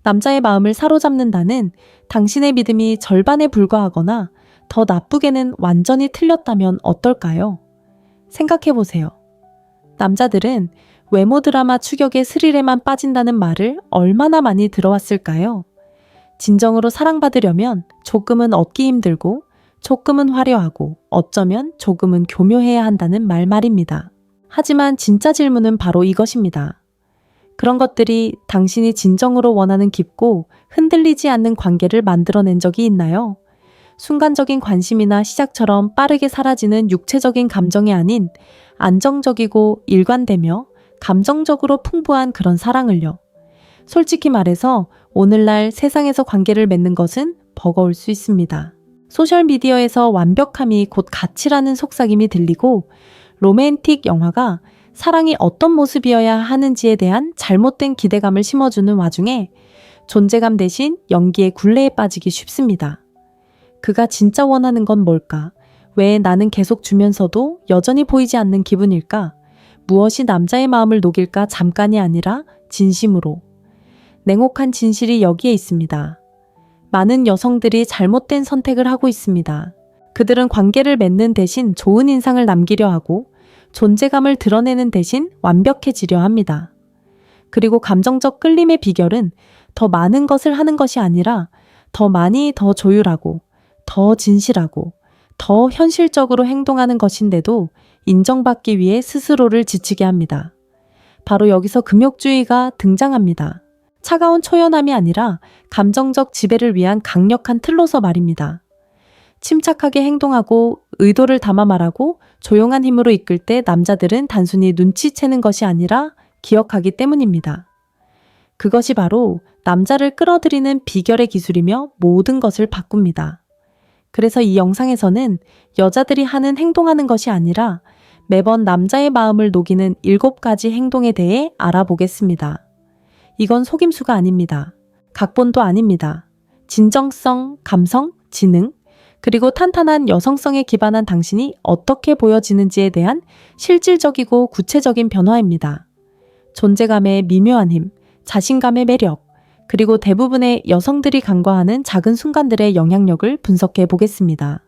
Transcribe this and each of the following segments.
남자의 마음을 사로잡는다는 당신의 믿음이 절반에 불과하거나 더 나쁘게는 완전히 틀렸다면 어떨까요? 생각해보세요. 남자들은 외모 드라마 추격의 스릴에만 빠진다는 말을 얼마나 많이 들어왔을까요? 진정으로 사랑받으려면 조금은 얻기 힘들고 조금은 화려하고 어쩌면 조금은 교묘해야 한다는 말입니다. 하지만 진짜 질문은 바로 이것입니다. 그런 것들이 당신이 진정으로 원하는 깊고 흔들리지 않는 관계를 만들어낸 적이 있나요? 순간적인 관심이나 시작처럼 빠르게 사라지는 육체적인 감정이 아닌 안정적이고 일관되며 감정적으로 풍부한 그런 사랑을요. 솔직히 말해서 오늘날 세상에서 관계를 맺는 것은 버거울 수 있습니다. 소셜미디어에서 완벽함이 곧 가치라는 속삭임이 들리고 로맨틱 영화가 사랑이 어떤 모습이어야 하는지에 대한 잘못된 기대감을 심어주는 와중에 존재감 대신 연기의 굴레에 빠지기 쉽습니다. 그가 진짜 원하는 건 뭘까? 왜 나는 계속 주면서도 여전히 보이지 않는 기분일까? 무엇이 남자의 마음을 녹일까? 잠깐이 아니라 진심으로. 냉혹한 진실이 여기에 있습니다. 많은 여성들이 잘못된 선택을 하고 있습니다. 그들은 관계를 맺는 대신 좋은 인상을 남기려 하고 존재감을 드러내는 대신 완벽해지려 합니다. 그리고 감정적 끌림의 비결은 더 많은 것을 하는 것이 아니라 더 많이 더 조율하고 더 진실하고 더 현실적으로 행동하는 것인데도 인정받기 위해 스스로를 지치게 합니다. 바로 여기서 금욕주의가 등장합니다. 차가운 초연함이 아니라 감정적 지배를 위한 강력한 틀로서 말입니다. 침착하게 행동하고 의도를 담아 말하고 조용한 힘으로 이끌 때 남자들은 단순히 눈치채는 것이 아니라 기억하기 때문입니다. 그것이 바로 남자를 끌어들이는 비결의 기술이며 모든 것을 바꿉니다. 그래서 이 영상에서는 여자들이 하는 행동하는 것이 아니라 매번 남자의 마음을 녹이는 7가지 행동에 대해 알아보겠습니다. 이건 속임수가 아닙니다. 각본도 아닙니다. 진정성, 감성, 지능, 그리고 탄탄한 여성성에 기반한 당신이 어떻게 보여지는지에 대한 실질적이고 구체적인 변화입니다. 존재감의 미묘한 힘, 자신감의 매력, 그리고 대부분의 여성들이 간과하는 작은 순간들의 영향력을 분석해 보겠습니다.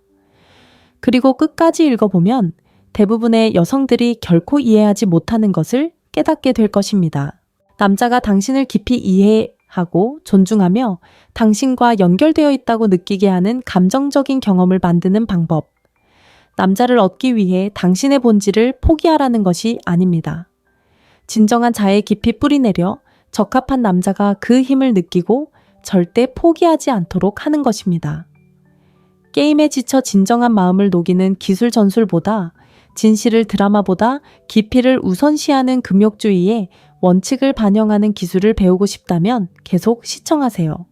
그리고 끝까지 읽어보면 대부분의 여성들이 결코 이해하지 못하는 것을 깨닫게 될 것입니다. 남자가 당신을 깊이 이해하고 존중하며 당신과 연결되어 있다고 느끼게 하는 감정적인 경험을 만드는 방법. 남자를 얻기 위해 당신의 본질을 포기하라는 것이 아닙니다. 진정한 자의 깊이 뿌리내려 적합한 남자가 그 힘을 느끼고 절대 포기하지 않도록 하는 것입니다. 게임에 지쳐 진정한 마음을 녹이는 기술 전술보다 진실을 드라마보다 깊이를 우선시하는 금욕주의의 원칙을 반영하는 기술을 배우고 싶다면 계속 시청하세요.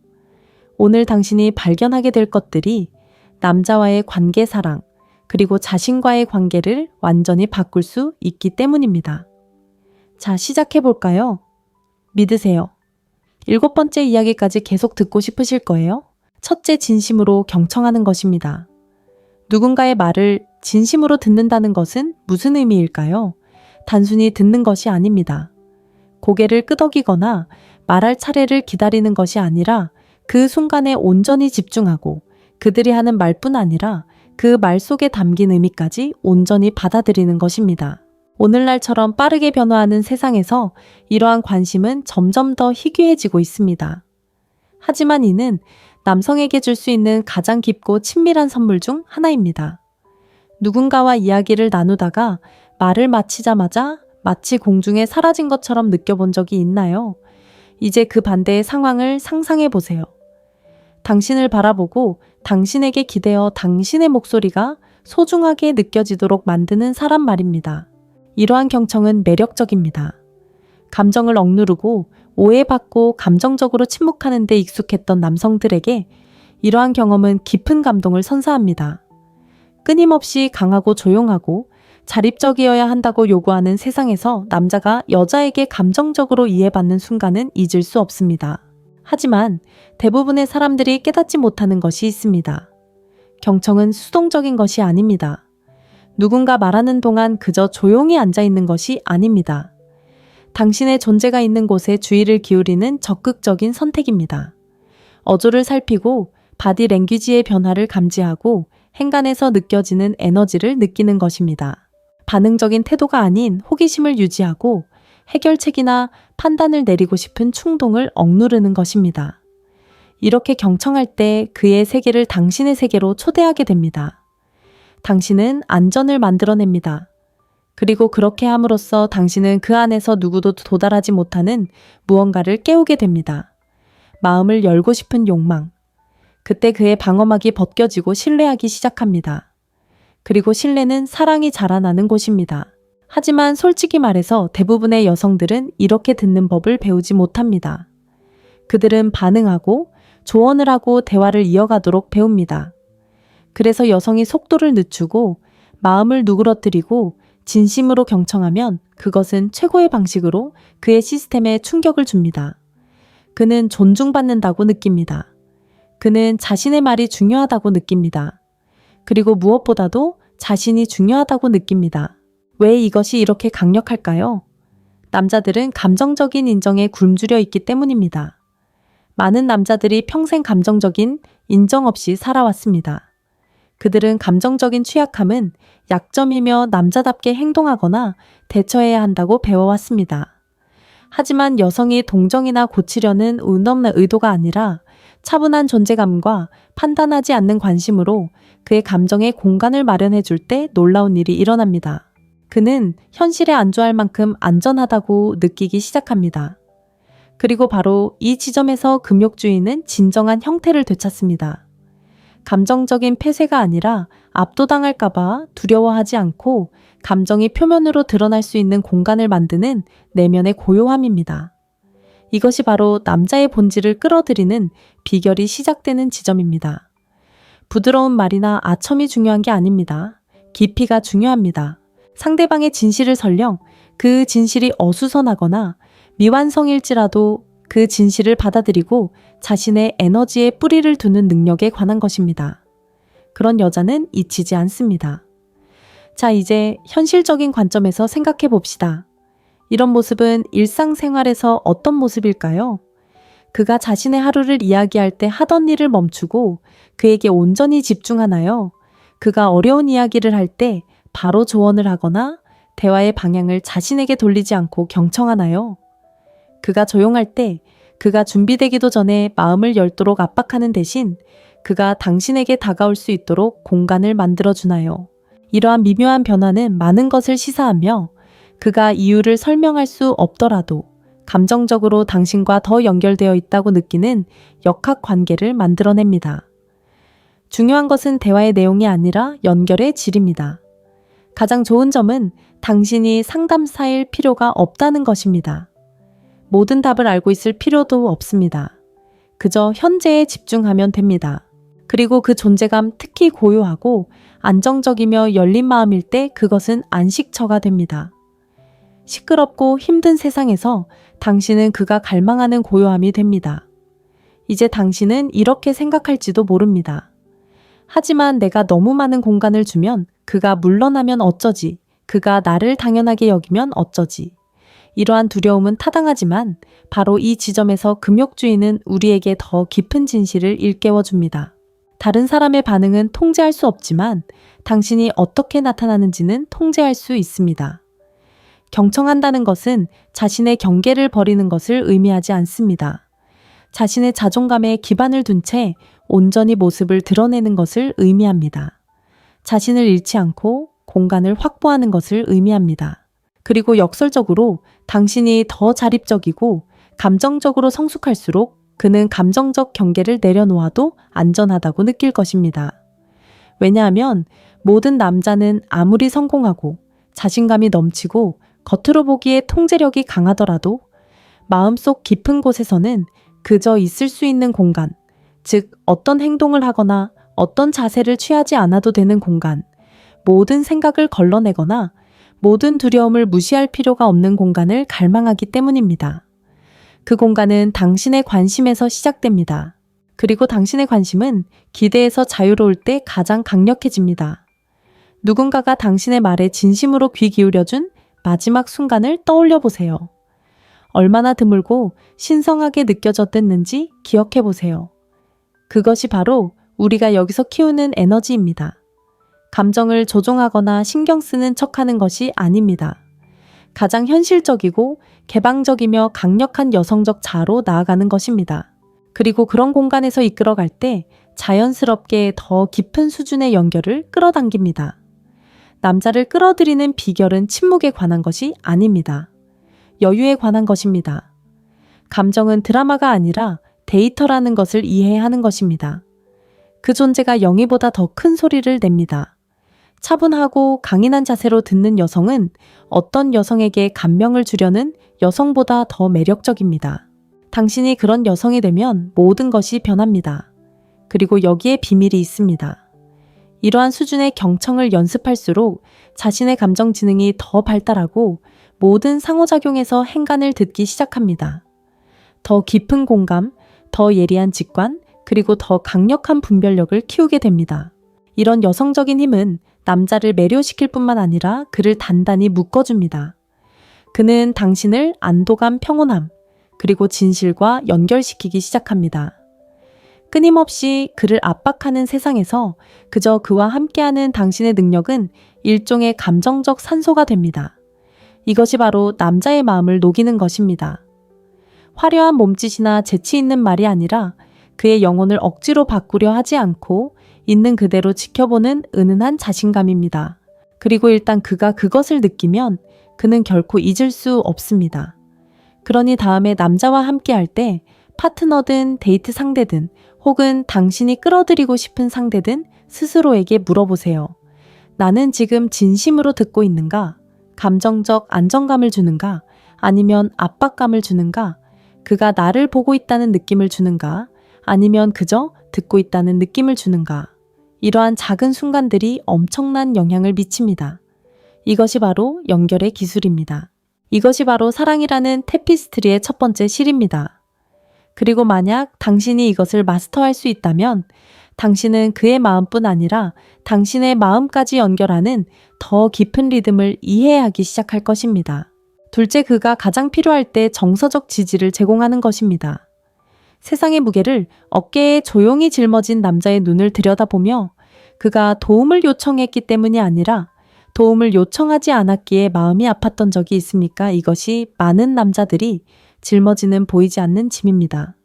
오늘 당신이 발견하게 될 것들이 남자와의 관계 사랑, 그리고 자신과의 관계를 완전히 바꿀 수 있기 때문입니다. 자, 시작해볼까요? 믿으세요. 7번째 이야기까지 계속 듣고 싶으실 거예요. 첫째, 진심으로 경청하는 것입니다. 누군가의 말을 진심으로 듣는다는 것은 무슨 의미일까요? 단순히 듣는 것이 아닙니다. 고개를 끄덕이거나 말할 차례를 기다리는 것이 아니라 그 순간에 온전히 집중하고 그들이 하는 말뿐 아니라 그 말 속에 담긴 의미까지 온전히 받아들이는 것입니다. 오늘날처럼 빠르게 변화하는 세상에서 이러한 관심은 점점 더 희귀해지고 있습니다. 하지만 이는 남성에게 줄 수 있는 가장 깊고 친밀한 선물 중 하나입니다. 누군가와 이야기를 나누다가 말을 마치자마자 마치 공중에 사라진 것처럼 느껴본 적이 있나요? 이제 그 반대의 상황을 상상해 보세요. 당신을 바라보고 당신에게 기대어 당신의 목소리가 소중하게 느껴지도록 만드는 사람 말입니다. 이러한 경청은 매력적입니다. 감정을 억누르고 오해받고 감정적으로 침묵하는 데 익숙했던 남성들에게 이러한 경험은 깊은 감동을 선사합니다. 끊임없이 강하고 조용하고 자립적이어야 한다고 요구하는 세상에서 남자가 여자에게 감정적으로 이해받는 순간은 잊을 수 없습니다. 하지만 대부분의 사람들이 깨닫지 못하는 것이 있습니다. 경청은 수동적인 것이 아닙니다. 누군가 말하는 동안 그저 조용히 앉아 있는 것이 아닙니다. 당신의 존재가 있는 곳에 주의를 기울이는 적극적인 선택입니다. 어조를 살피고 바디 랭귀지의 변화를 감지하고 행간에서 느껴지는 에너지를 느끼는 것입니다. 반응적인 태도가 아닌 호기심을 유지하고 해결책이나 판단을 내리고 싶은 충동을 억누르는 것입니다. 이렇게 경청할 때 그의 세계를 당신의 세계로 초대하게 됩니다. 당신은 안전을 만들어냅니다. 그리고 그렇게 함으로써 당신은 그 안에서 누구도 도달하지 못하는 무언가를 깨우게 됩니다. 마음을 열고 싶은 욕망. 그때 그의 방어막이 벗겨지고 신뢰하기 시작합니다. 그리고 신뢰는 사랑이 자라나는 곳입니다. 하지만 솔직히 말해서 대부분의 여성들은 이렇게 듣는 법을 배우지 못합니다. 그들은 반응하고 조언을 하고 대화를 이어가도록 배웁니다. 그래서 여성이 속도를 늦추고 마음을 누그러뜨리고 진심으로 경청하면 그것은 최고의 방식으로 그의 시스템에 충격을 줍니다. 그는 존중받는다고 느낍니다. 그는 자신의 말이 중요하다고 느낍니다. 그리고 무엇보다도 자신이 중요하다고 느낍니다. 왜 이것이 이렇게 강력할까요? 남자들은 감정적인 인정에 굶주려 있기 때문입니다. 많은 남자들이 평생 감정적인 인정 없이 살아왔습니다. 그들은 감정적인 취약함은 약점이며 남자답게 행동하거나 대처해야 한다고 배워왔습니다. 하지만 여성이 동정이나 고치려는 운 없는 의도가 아니라 차분한 존재감과 판단하지 않는 관심으로 그의 감정에 공간을 마련해 줄 때 놀라운 일이 일어납니다. 그는 현실에 안주할 만큼 안전하다고 느끼기 시작합니다. 그리고 바로 이 지점에서 금욕주의는 진정한 형태를 되찾습니다. 감정적인 폐쇄가 아니라 압도당할까봐 두려워하지 않고 감정이 표면으로 드러날 수 있는 공간을 만드는 내면의 고요함입니다. 이것이 바로 남자의 본질을 끌어들이는 비결이 시작되는 지점입니다. 부드러운 말이나 아첨이 중요한 게 아닙니다. 깊이가 중요합니다. 상대방의 진실을 설령 그 진실이 어수선하거나 미완성일지라도 그 진실을 받아들이고 자신의 에너지에 뿌리를 두는 능력에 관한 것입니다. 그런 여자는 잊히지 않습니다. 자, 이제 현실적인 관점에서 생각해 봅시다. 이런 모습은 일상생활에서 어떤 모습일까요? 그가 자신의 하루를 이야기할 때 하던 일을 멈추고 그에게 온전히 집중하나요? 그가 어려운 이야기를 할 때 바로 조언을 하거나 대화의 방향을 자신에게 돌리지 않고 경청하나요? 그가 조용할 때 그가 준비되기도 전에 마음을 열도록 압박하는 대신 그가 당신에게 다가올 수 있도록 공간을 만들어주나요? 이러한 미묘한 변화는 많은 것을 시사하며 그가 이유를 설명할 수 없더라도 감정적으로 당신과 더 연결되어 있다고 느끼는 역학관계를 만들어냅니다. 중요한 것은 대화의 내용이 아니라 연결의 질입니다. 가장 좋은 점은 당신이 상담사일 필요가 없다는 것입니다. 모든 답을 알고 있을 필요도 없습니다. 그저 현재에 집중하면 됩니다. 그리고 그 존재감, 특히 고요하고 안정적이며 열린 마음일 때 그것은 안식처가 됩니다. 시끄럽고 힘든 세상에서 당신은 그가 갈망하는 고요함이 됩니다. 이제 당신은 이렇게 생각할지도 모릅니다. 하지만 내가 너무 많은 공간을 주면 그가 물러나면 어쩌지? 그가 나를 당연하게 여기면 어쩌지? 이러한 두려움은 타당하지만 바로 이 지점에서 금욕주의는 우리에게 더 깊은 진실을 일깨워 줍니다. 다른 사람의 반응은 통제할 수 없지만 당신이 어떻게 나타나는지는 통제할 수 있습니다. 경청한다는 것은 자신의 경계를 버리는 것을 의미하지 않습니다. 자신의 자존감에 기반을 둔 채 온전히 모습을 드러내는 것을 의미합니다. 자신을 잃지 않고 공간을 확보하는 것을 의미합니다. 그리고 역설적으로 당신이 더 자립적이고 감정적으로 성숙할수록 그는 감정적 경계를 내려놓아도 안전하다고 느낄 것입니다. 왜냐하면 모든 남자는 아무리 성공하고 자신감이 넘치고 겉으로 보기에 통제력이 강하더라도 마음속 깊은 곳에서는 그저 있을 수 있는 공간, 즉 어떤 행동을 하거나 어떤 자세를 취하지 않아도 되는 공간, 모든 생각을 걸러내거나 모든 두려움을 무시할 필요가 없는 공간을 갈망하기 때문입니다. 그 공간은 당신의 관심에서 시작됩니다. 그리고 당신의 관심은 기대에서 자유로울 때 가장 강력해집니다. 누군가가 당신의 말에 진심으로 귀 기울여준 마지막 순간을 떠올려 보세요. 얼마나 드물고 신성하게 느껴졌댔는지 기억해 보세요. 그것이 바로 우리가 여기서 키우는 에너지입니다. 감정을 조종하거나 신경 쓰는 척하는 것이 아닙니다. 가장 현실적이고 개방적이며 강력한 여성적 자로 나아가는 것입니다. 그리고 그런 공간에서 이끌어갈 때 자연스럽게 더 깊은 수준의 연결을 끌어당깁니다. 남자를 끌어들이는 비결은 침묵에 관한 것이 아닙니다. 여유에 관한 것입니다. 감정은 드라마가 아니라 데이터라는 것을 이해해야 하는 것입니다. 그 존재가 영희보다 더 큰 소리를 냅니다. 차분하고 강인한 자세로 듣는 여성은 어떤 여성에게 감명을 주려는 여성보다 더 매력적입니다. 당신이 그런 여성이 되면 모든 것이 변합니다. 그리고 여기에 비밀이 있습니다. 이러한 수준의 경청을 연습할수록 자신의 감정 지능이 더 발달하고 모든 상호작용에서 행간을 듣기 시작합니다. 더 깊은 공감, 더 예리한 직관, 그리고 더 강력한 분별력을 키우게 됩니다. 이런 여성적인 힘은 남자를 매료시킬 뿐만 아니라 그를 단단히 묶어줍니다. 그는 당신을 안도감, 평온함, 그리고 진실과 연결시키기 시작합니다. 끊임없이 그를 압박하는 세상에서 그저 그와 함께하는 당신의 능력은 일종의 감정적 산소가 됩니다. 이것이 바로 남자의 마음을 녹이는 것입니다. 화려한 몸짓이나 재치 있는 말이 아니라 그의 영혼을 억지로 바꾸려 하지 않고 있는 그대로 지켜보는 은은한 자신감입니다. 그리고 일단 그가 그것을 느끼면 그는 결코 잊을 수 없습니다. 그러니 다음에 남자와 함께할 때 파트너든 데이트 상대든 혹은 당신이 끌어들이고 싶은 상대든 스스로에게 물어보세요. 나는 지금 진심으로 듣고 있는가? 감정적 안정감을 주는가? 아니면 압박감을 주는가? 그가 나를 보고 있다는 느낌을 주는가? 아니면 그저 듣고 있다는 느낌을 주는가? 이러한 작은 순간들이 엄청난 영향을 미칩니다. 이것이 바로 연결의 기술입니다. 이것이 바로 사랑이라는 테피스트리의 첫 번째 실입니다. 그리고 만약 당신이 이것을 마스터할 수 있다면 당신은 그의 마음뿐 아니라 당신의 마음까지 연결하는 더 깊은 리듬을 이해하기 시작할 것입니다. 둘째, 그가 가장 필요할 때 정서적 지지를 제공하는 것입니다. 세상의 무게를 어깨에 조용히 짊어진 남자의 눈을 들여다보며 그가 도움을 요청했기 때문이 아니라 도움을 요청하지 않았기에 마음이 아팠던 적이 있습니까? 이것이 많은 남자들이 짊어지는 보이지 않는 짐입니다.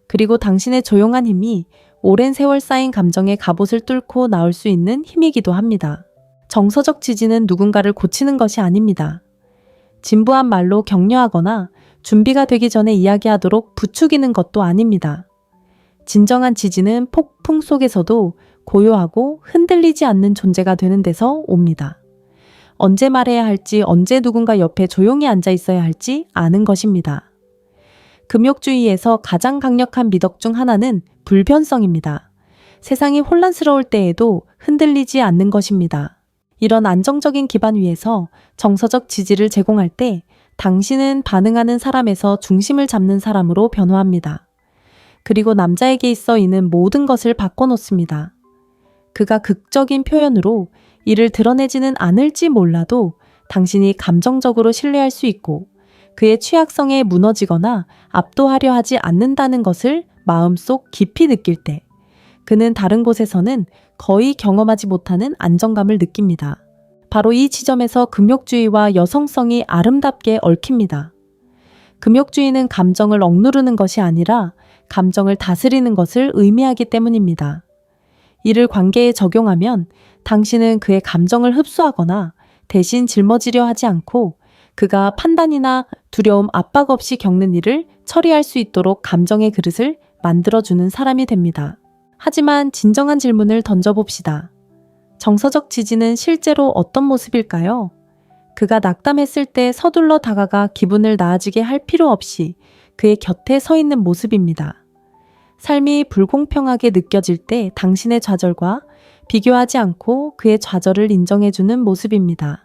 그리고 당신의 조용한 힘이 오랜 세월 쌓인 감정의 갑옷을 뚫고 나올 수 있는 힘이기도 합니다. 정서적 지지는 누군가를 고치는 것이 아닙니다. 진부한 말로 격려하거나 준비가 되기 전에 이야기하도록 부추기는 것도 아닙니다. 진정한 지지는 폭풍 속에서도 고요하고 흔들리지 않는 존재가 되는 데서 옵니다. 언제 말해야 할지, 언제 누군가 옆에 조용히 앉아 있어야 할지 아는 것입니다. 금욕주의에서 가장 강력한 미덕 중 하나는 불변성입니다. 세상이 혼란스러울 때에도 흔들리지 않는 것입니다. 이런 안정적인 기반 위에서 정서적 지지를 제공할 때 당신은 반응하는 사람에서 중심을 잡는 사람으로 변화합니다. 그리고 남자에게 있어 이는 모든 것을 바꿔놓습니다. 그가 극적인 표현으로 이를 드러내지는 않을지 몰라도 당신이 감정적으로 신뢰할 수 있고 그의 취약성에 무너지거나 압도하려 하지 않는다는 것을 마음속 깊이 느낄 때 그는 다른 곳에서는 거의 경험하지 못하는 안정감을 느낍니다. 바로 이 지점에서 금욕주의와 여성성이 아름답게 얽힙니다. 금욕주의는 감정을 억누르는 것이 아니라 감정을 다스리는 것을 의미하기 때문입니다. 이를 관계에 적용하면 당신은 그의 감정을 흡수하거나 대신 짊어지려 하지 않고 그가 판단이나 두려움, 압박 없이 겪는 일을 처리할 수 있도록 감정의 그릇을 만들어주는 사람이 됩니다. 하지만 진정한 질문을 던져봅시다. 정서적 지지는 실제로 어떤 모습일까요? 그가 낙담했을 때 서둘러 다가가 기분을 나아지게 할 필요 없이 그의 곁에 서 있는 모습입니다. 삶이 불공평하게 느껴질 때 당신의 좌절과 비교하지 않고 그의 좌절을 인정해주는 모습입니다.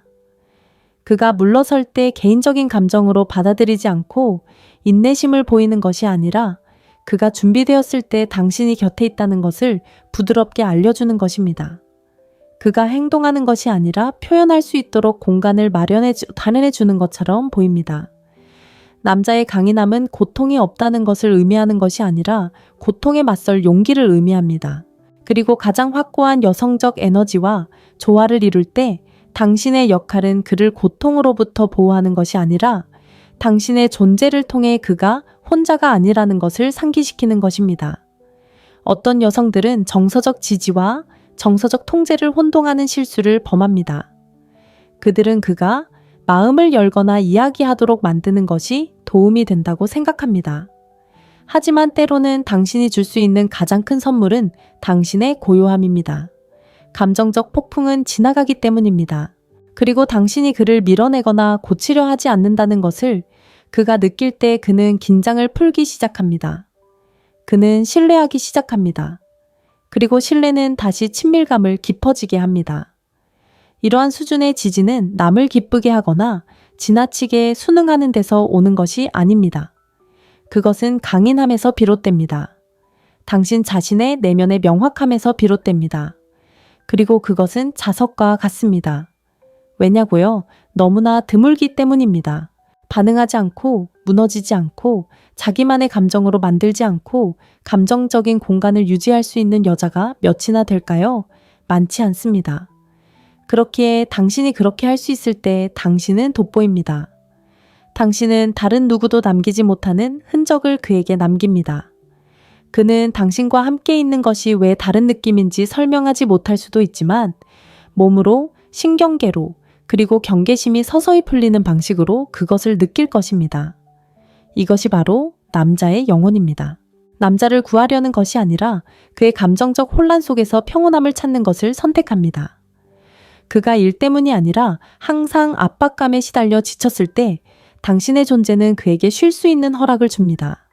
그가 물러설 때 개인적인 감정으로 받아들이지 않고 인내심을 보이는 것이 아니라 그가 준비되었을 때 당신이 곁에 있다는 것을 부드럽게 알려주는 것입니다. 그가 행동하는 것이 아니라 표현할 수 있도록 공간을 마련해 주는 것처럼 보입니다. 남자의 강인함은 고통이 없다는 것을 의미하는 것이 아니라 고통에 맞설 용기를 의미합니다. 그리고 가장 확고한 여성적 에너지와 조화를 이룰 때 당신의 역할은 그를 고통으로부터 보호하는 것이 아니라 당신의 존재를 통해 그가 혼자가 아니라는 것을 상기시키는 것입니다. 어떤 여성들은 정서적 지지와 정서적 통제를 혼동하는 실수를 범합니다. 그들은 그가 마음을 열거나 이야기하도록 만드는 것이 도움이 된다고 생각합니다. 하지만 때로는 당신이 줄 수 있는 가장 큰 선물은 당신의 고요함입니다. 감정적 폭풍은 지나가기 때문입니다. 그리고 당신이 그를 밀어내거나 고치려 하지 않는다는 것을 그가 느낄 때 그는 긴장을 풀기 시작합니다. 그는 신뢰하기 시작합니다. 그리고 신뢰는 다시 친밀감을 깊어지게 합니다. 이러한 수준의 지지는 남을 기쁘게 하거나 지나치게 순응하는 데서 오는 것이 아닙니다. 그것은 강인함에서 비롯됩니다. 당신 자신의 내면의 명확함에서 비롯됩니다. 그리고 그것은 자석과 같습니다. 왜냐고요? 너무나 드물기 때문입니다. 반응하지 않고 무너지지 않고 자기만의 감정으로 만들지 않고 감정적인 공간을 유지할 수 있는 여자가 몇이나 될까요? 많지 않습니다. 그렇기에 당신이 그렇게 할 수 있을 때 당신은 돋보입니다. 당신은 다른 누구도 남기지 못하는 흔적을 그에게 남깁니다. 그는 당신과 함께 있는 것이 왜 다른 느낌인지 설명하지 못할 수도 있지만 몸으로, 신경계로, 그리고 경계심이 서서히 풀리는 방식으로 그것을 느낄 것입니다. 이것이 바로 남자의 영혼입니다. 남자를 구하려는 것이 아니라 그의 감정적 혼란 속에서 평온함을 찾는 것을 선택합니다. 그가 일 때문이 아니라 항상 압박감에 시달려 지쳤을 때 당신의 존재는 그에게 쉴 수 있는 허락을 줍니다.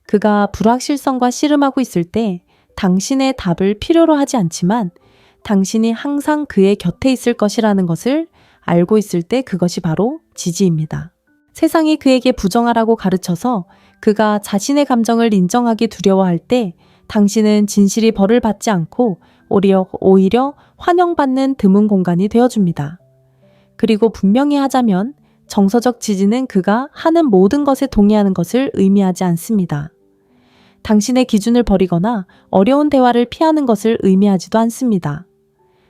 그가 불확실성과 씨름하고 있을 때 당신의 답을 필요로 하지 않지만 당신이 항상 그의 곁에 있을 것이라는 것을 알고 있을 때 그것이 바로 지지입니다. 세상이 그에게 부정하라고 가르쳐서 그가 자신의 감정을 인정하기 두려워할 때 당신은 진실이 벌을 받지 않고 오히려 환영받는 드문 공간이 되어줍니다. 그리고 분명히 하자면 정서적 지지는 그가 하는 모든 것에 동의하는 것을 의미하지 않습니다. 당신의 기준을 버리거나 어려운 대화를 피하는 것을 의미하지도 않습니다.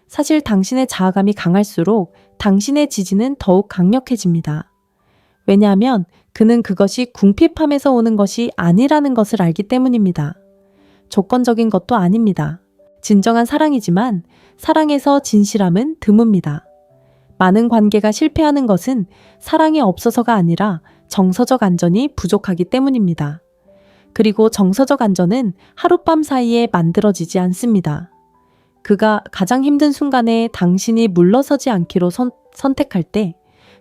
사실 당신의 자아감이 강할수록 당신의 지지는 더욱 강력해집니다. 왜냐하면 그는 그것이 궁핍함에서 오는 것이 아니라는 것을 알기 때문입니다. 조건적인 것도 아닙니다. 진정한 사랑이지만 사랑에서 진실함은 드뭅니다. 많은 관계가 실패하는 것은 사랑이 없어서가 아니라 정서적 안전이 부족하기 때문입니다. 그리고 정서적 안전은 하룻밤 사이에 만들어지지 않습니다. 그가 가장 힘든 순간에 당신이 물러서지 않기로 선택할 때,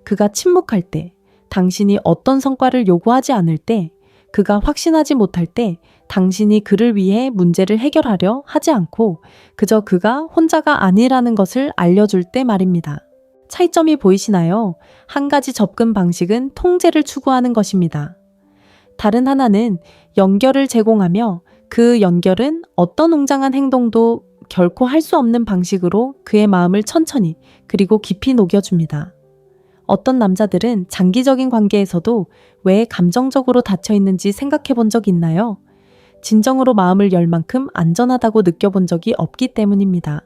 그가 침묵할 때, 당신이 어떤 성과를 요구하지 않을 때, 그가 확신하지 못할 때 당신이 그를 위해 문제를 해결하려 하지 않고 그저 그가 혼자가 아니라는 것을 알려줄 때 말입니다. 차이점이 보이시나요? 한 가지 접근 방식은 통제를 추구하는 것입니다. 다른 하나는 연결을 제공하며 그 연결은 어떤 웅장한 행동도 결코 할 수 없는 방식으로 그의 마음을 천천히 그리고 깊이 녹여줍니다. 어떤 남자들은 장기적인 관계에서도 왜 감정적으로 닫혀 있는지 생각해 본 적 있나요? 진정으로 마음을 열 만큼 안전하다고 느껴본 적이 없기 때문입니다.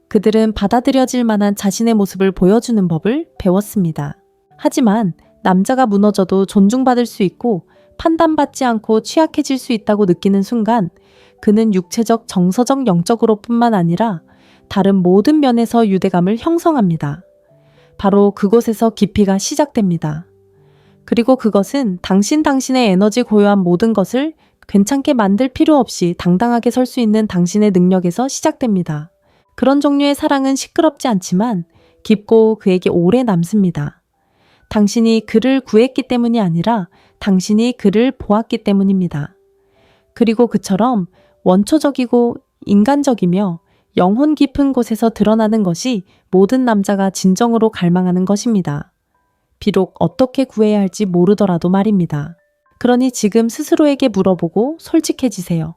그들은 받아들여질 만한 자신의 모습을 보여주는 법을 배웠습니다. 하지만 남자가 무너져도 존중받을 수 있고 판단받지 않고 취약해질 수 있다고 느끼는 순간 그는 육체적, 정서적, 영적으로 뿐만 아니라 다른 모든 면에서 유대감을 형성합니다. 바로 그곳에서 깊이가 시작됩니다. 그리고 그것은 당신의 에너지 고요한 모든 것을 괜찮게 만들 필요 없이 당당하게 설 수 있는 당신의 능력에서 시작됩니다. 그런 종류의 사랑은 시끄럽지 않지만 깊고 그에게 오래 남습니다. 당신이 그를 구했기 때문이 아니라 당신이 그를 보았기 때문입니다. 그리고 그처럼 원초적이고 인간적이며 영혼 깊은 곳에서 드러나는 것이 모든 남자가 진정으로 갈망하는 것입니다. 비록 어떻게 구해야 할지 모르더라도 말입니다. 그러니 지금 스스로에게 물어보고 솔직해지세요.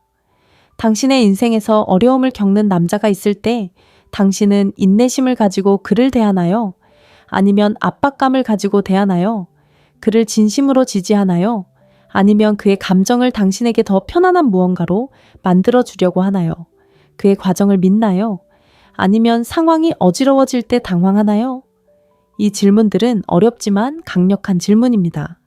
당신의 인생에서 어려움을 겪는 남자가 있을 때 당신은 인내심을 가지고 그를 대하나요? 아니면 압박감을 가지고 대하나요? 그를 진심으로 지지하나요? 아니면 그의 감정을 당신에게 더 편안한 무언가로 만들어 주려고 하나요? 그의 과정을 믿나요? 아니면 상황이 어지러워질 때 당황하나요? 이 질문들은 어렵지만 강력한 질문입니다.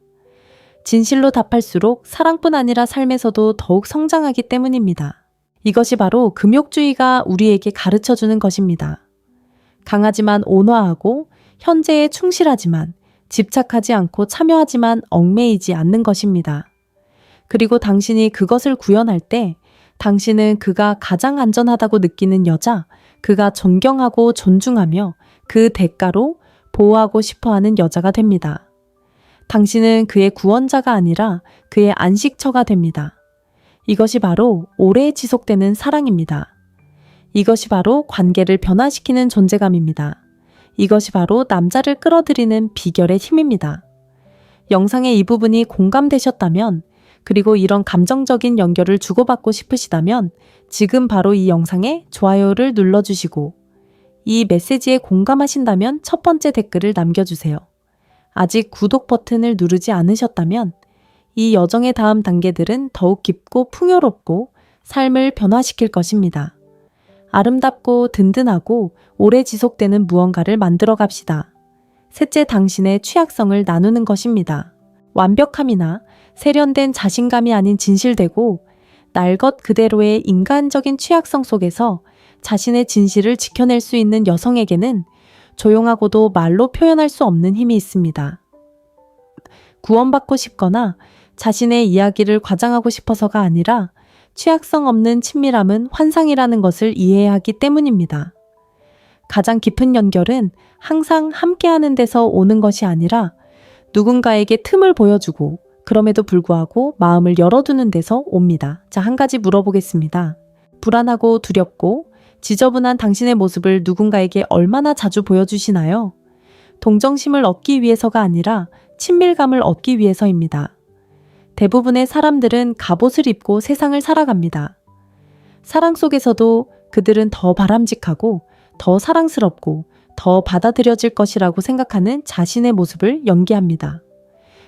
진실로 답할수록 사랑뿐 아니라 삶에서도 더욱 성장하기 때문입니다. 이것이 바로 금욕주의가 우리에게 가르쳐주는 것입니다. 강하지만 온화하고 현재에 충실하지만 집착하지 않고 참여하지만 얽매이지 않는 것입니다. 그리고 당신이 그것을 구현할 때 당신은 그가 가장 안전하다고 느끼는 여자, 그가 존경하고 존중하며 그 대가로 보호하고 싶어하는 여자가 됩니다. 당신은 그의 구원자가 아니라 그의 안식처가 됩니다. 이것이 바로 오래 지속되는 사랑입니다. 이것이 바로 관계를 변화시키는 존재감입니다. 이것이 바로 남자를 끌어들이는 비결의 힘입니다. 영상의 이 부분이 공감되셨다면, 그리고 이런 감정적인 연결을 주고받고 싶으시다면 지금 바로 이 영상에 좋아요를 눌러주시고 이 메시지에 공감하신다면 첫 번째 댓글을 남겨주세요. 아직 구독 버튼을 누르지 않으셨다면 이 여정의 다음 단계들은 더욱 깊고 풍요롭고 삶을 변화시킬 것입니다. 아름답고 든든하고 오래 지속되는 무언가를 만들어 갑시다. 셋째, 당신의 취약성을 나누는 것입니다. 완벽함이나 세련된 자신감이 아닌 진실되고 날 것 그대로의 인간적인 취약성 속에서 자신의 진실을 지켜낼 수 있는 여성에게는 조용하고도 말로 표현할 수 없는 힘이 있습니다. 구원받고 싶거나 자신의 이야기를 과장하고 싶어서가 아니라 취약성 없는 친밀함은 환상이라는 것을 이해해야 하기 때문입니다. 가장 깊은 연결은 항상 함께하는 데서 오는 것이 아니라 누군가에게 틈을 보여주고 그럼에도 불구하고 마음을 열어두는 데서 옵니다. 자, 한 가지 물어보겠습니다. 불안하고 두렵고 지저분한 당신의 모습을 누군가에게 얼마나 자주 보여주시나요? 동정심을 얻기 위해서가 아니라 친밀감을 얻기 위해서입니다. 대부분의 사람들은 갑옷을 입고 세상을 살아갑니다. 사랑 속에서도 그들은 더 바람직하고 더 사랑스럽고 더 받아들여질 것이라고 생각하는 자신의 모습을 연기합니다.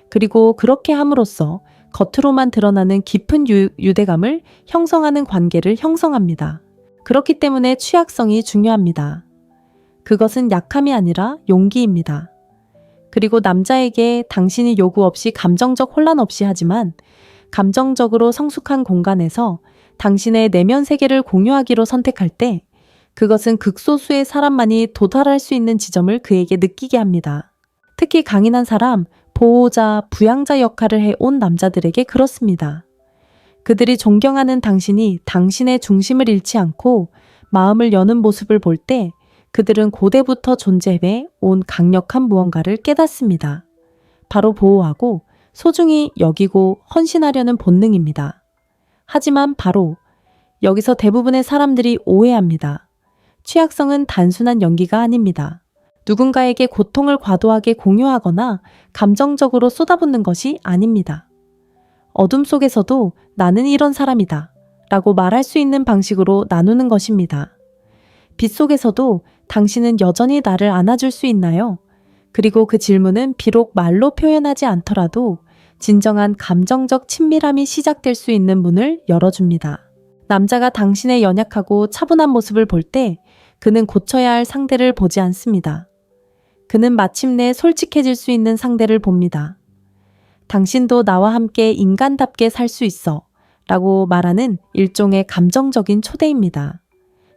그리고 그렇게 함으로써 겉으로만 드러나는 깊은 유대감을 형성하는 관계를 형성합니다. 그렇기 때문에 취약성이 중요합니다. 그것은 약함이 아니라 용기입니다. 그리고 남자에게 당신이 요구 없이 감정적 혼란 없이 하지만 감정적으로 성숙한 공간에서 당신의 내면 세계를 공유하기로 선택할 때 그것은 극소수의 사람만이 도달할 수 있는 지점을 그에게 느끼게 합니다. 특히 강인한 사람, 보호자, 부양자 역할을 해온 남자들에게 그렇습니다. 그들이 존경하는 당신이 당신의 중심을 잃지 않고 마음을 여는 모습을 볼 때 그들은 고대부터 존재해 온 강력한 무언가를 깨닫습니다. 바로 보호하고 소중히 여기고 헌신하려는 본능입니다. 하지만 바로 여기서 대부분의 사람들이 오해합니다. 취약성은 단순한 연기가 아닙니다. 누군가에게 고통을 과도하게 공유하거나 감정적으로 쏟아붓는 것이 아닙니다. 어둠 속에서도 나는 이런 사람이다 라고 말할 수 있는 방식으로 나누는 것입니다. 빛 속에서도 당신은 여전히 나를 안아줄 수 있나요? 그리고 그 질문은 비록 말로 표현하지 않더라도 진정한 감정적 친밀함이 시작될 수 있는 문을 열어줍니다. 남자가 당신의 연약하고 차분한 모습을 볼 때 그는 고쳐야 할 상대를 보지 않습니다. 그는 마침내 솔직해질 수 있는 상대를 봅니다. 당신도 나와 함께 인간답게 살 수 있어 라고 말하는 일종의 감정적인 초대입니다.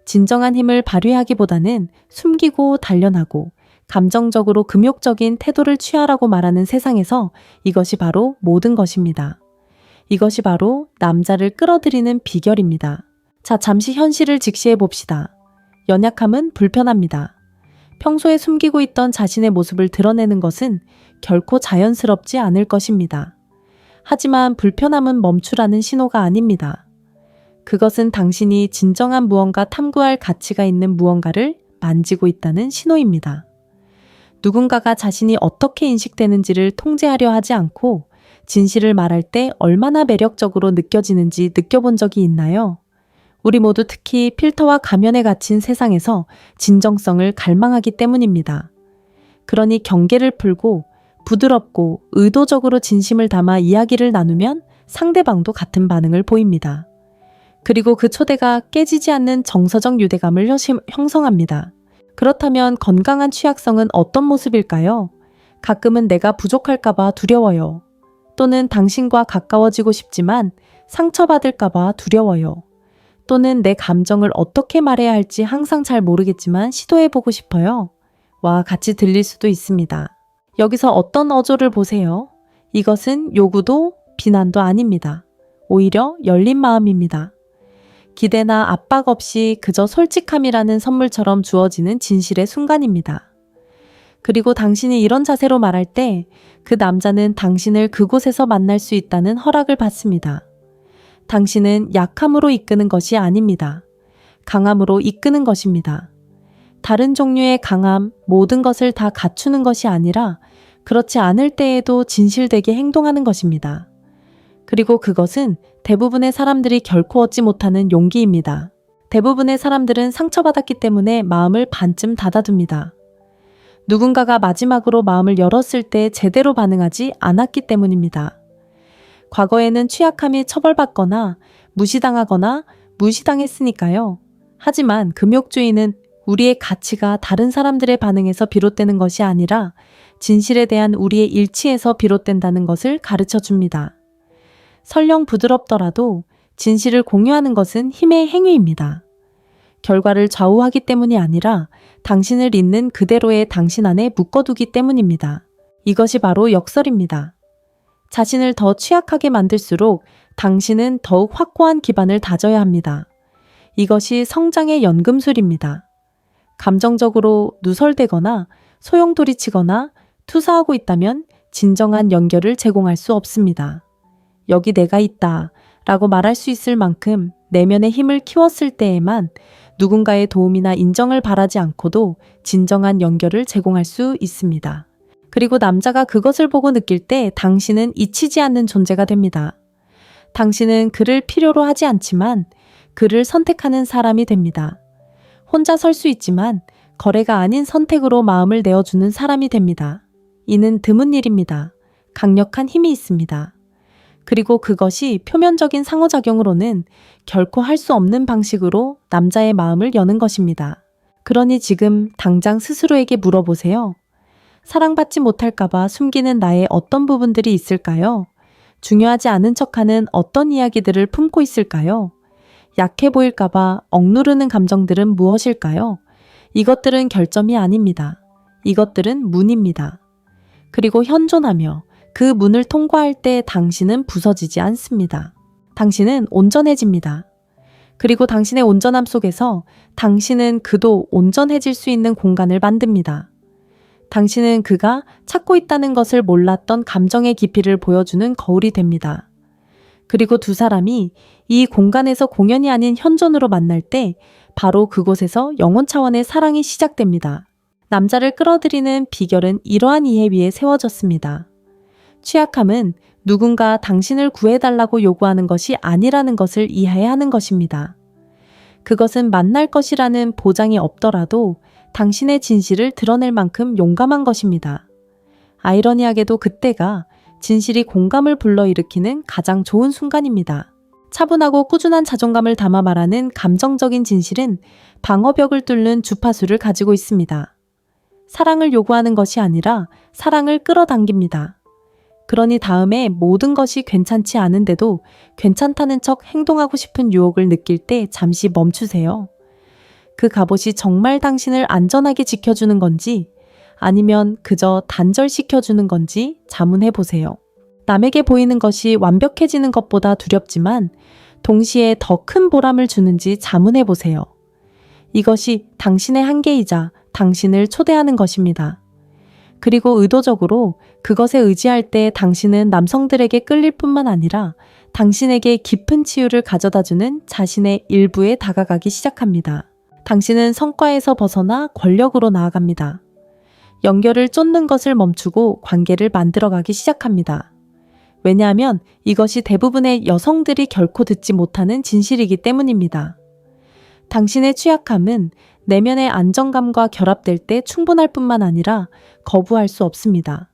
진정한 힘을 발휘하기보다는 숨기고 단련하고 감정적으로 금욕적인 태도를 취하라고 말하는 세상에서 이것이 바로 모든 것입니다. 이것이 바로 남자를 끌어들이는 비결입니다. 자, 잠시 현실을 직시해 봅시다. 연약함은 불편합니다. 평소에 숨기고 있던 자신의 모습을 드러내는 것은 결코 자연스럽지 않을 것입니다. 하지만 불편함은 멈추라는 신호가 아닙니다. 그것은 당신이 진정한 무언가 탐구할 가치가 있는 무언가를 만지고 있다는 신호입니다. 누군가가 자신이 어떻게 인식되는지를 통제하려 하지 않고 진실을 말할 때 얼마나 매력적으로 느껴지는지 느껴본 적이 있나요? 우리 모두 특히 필터와 가면에 갇힌 세상에서 진정성을 갈망하기 때문입니다. 그러니 경계를 풀고 부드럽고 의도적으로 진심을 담아 이야기를 나누면 상대방도 같은 반응을 보입니다. 그리고 그 초대가 깨지지 않는 정서적 유대감을 형성합니다. 그렇다면 건강한 취약성은 어떤 모습일까요? 가끔은 내가 부족할까봐 두려워요. 또는 당신과 가까워지고 싶지만 상처받을까봐 두려워요. 또는 내 감정을 어떻게 말해야 할지 항상 잘 모르겠지만 시도해보고 싶어요. 와 같이 들릴 수도 있습니다. 여기서 어떤 어조를 보세요. 이것은 요구도 비난도 아닙니다. 오히려 열린 마음입니다. 기대나 압박 없이 그저 솔직함이라는 선물처럼 주어지는 진실의 순간입니다. 그리고 당신이 이런 자세로 말할 때 그 남자는 당신을 그곳에서 만날 수 있다는 허락을 받습니다. 당신은 약함으로 이끄는 것이 아닙니다. 강함으로 이끄는 것입니다. 다른 종류의 강함, 모든 것을 다 갖추는 것이 아니라 그렇지 않을 때에도 진실되게 행동하는 것입니다. 그리고 그것은 대부분의 사람들이 결코 얻지 못하는 용기입니다. 대부분의 사람들은 상처받았기 때문에 마음을 반쯤 닫아둡니다. 누군가가 마지막으로 마음을 열었을 때 제대로 반응하지 않았기 때문입니다. 과거에는 취약함이 처벌받거나 무시당하거나 무시당했으니까요. 하지만 금욕주의는 우리의 가치가 다른 사람들의 반응에서 비롯되는 것이 아니라 진실에 대한 우리의 일치에서 비롯된다는 것을 가르쳐 줍니다. 설령 부드럽더라도 진실을 공유하는 것은 힘의 행위입니다. 결과를 좌우하기 때문이 아니라 당신을 있는 그대로의 당신 안에 묶어두기 때문입니다. 이것이 바로 역설입니다. 자신을 더 취약하게 만들수록 당신은 더욱 확고한 기반을 다져야 합니다. 이것이 성장의 연금술입니다. 감정적으로 누설되거나 소용돌이치거나 투사하고 있다면 진정한 연결을 제공할 수 없습니다. 여기 내가 있다 라고 말할 수 있을 만큼 내면의 힘을 키웠을 때에만 누군가의 도움이나 인정을 바라지 않고도 진정한 연결을 제공할 수 있습니다. 그리고 남자가 그것을 보고 느낄 때 당신은 잊히지 않는 존재가 됩니다. 당신은 그를 필요로 하지 않지만 그를 선택하는 사람이 됩니다. 혼자 설 수 있지만 거래가 아닌 선택으로 마음을 내어주는 사람이 됩니다. 이는 드문 일입니다. 강력한 힘이 있습니다. 그리고 그것이 표면적인 상호작용으로는 결코 할 수 없는 방식으로 남자의 마음을 여는 것입니다. 그러니 지금 당장 스스로에게 물어보세요. 사랑받지 못할까봐 숨기는 나의 어떤 부분들이 있을까요? 중요하지 않은 척하는 어떤 이야기들을 품고 있을까요? 약해 보일까봐 억누르는 감정들은 무엇일까요? 이것들은 결점이 아닙니다. 이것들은 문입니다. 그리고 현존하며 그 문을 통과할 때 당신은 부서지지 않습니다. 당신은 온전해집니다. 그리고 당신의 온전함 속에서 당신은 그도 온전해질 수 있는 공간을 만듭니다. 당신은 그가 찾고 있다는 것을 몰랐던 감정의 깊이를 보여주는 거울이 됩니다. 그리고 두 사람이 이 공간에서 공연이 아닌 현존으로 만날 때 바로 그곳에서 영혼 차원의 사랑이 시작됩니다. 남자를 끌어들이는 비결은 이러한 이해 위에 세워졌습니다. 취약함은 누군가 당신을 구해달라고 요구하는 것이 아니라는 것을 이해해야 하는 것입니다. 그것은 만날 것이라는 보장이 없더라도 당신의 진실을 드러낼 만큼 용감한 것입니다. 아이러니하게도 그때가 진실이 공감을 불러일으키는 가장 좋은 순간입니다. 차분하고 꾸준한 자존감을 담아 말하는 감정적인 진실은 방어벽을 뚫는 주파수를 가지고 있습니다. 사랑을 요구하는 것이 아니라 사랑을 끌어당깁니다. 그러니 다음에 모든 것이 괜찮지 않은데도 괜찮다는 척 행동하고 싶은 유혹을 느낄 때 잠시 멈추세요. 그 갑옷이 정말 당신을 안전하게 지켜주는 건지 아니면 그저 단절시켜주는 건지 자문해 보세요. 남에게 보이는 것이 완벽해지는 것보다 두렵지만 동시에 더 큰 보람을 주는지 자문해 보세요. 이것이 당신의 한계이자 당신을 초대하는 것입니다. 그리고 의도적으로 그것에 의지할 때 당신은 남성들에게 끌릴 뿐만 아니라 당신에게 깊은 치유를 가져다주는 자신의 일부에 다가가기 시작합니다. 당신은 성과에서 벗어나 권력으로 나아갑니다. 연결을 쫓는 것을 멈추고 관계를 만들어가기 시작합니다. 왜냐하면 이것이 대부분의 여성들이 결코 듣지 못하는 진실이기 때문입니다. 당신의 취약함은 내면의 안정감과 결합될 때 충분할 뿐만 아니라 거부할 수 없습니다.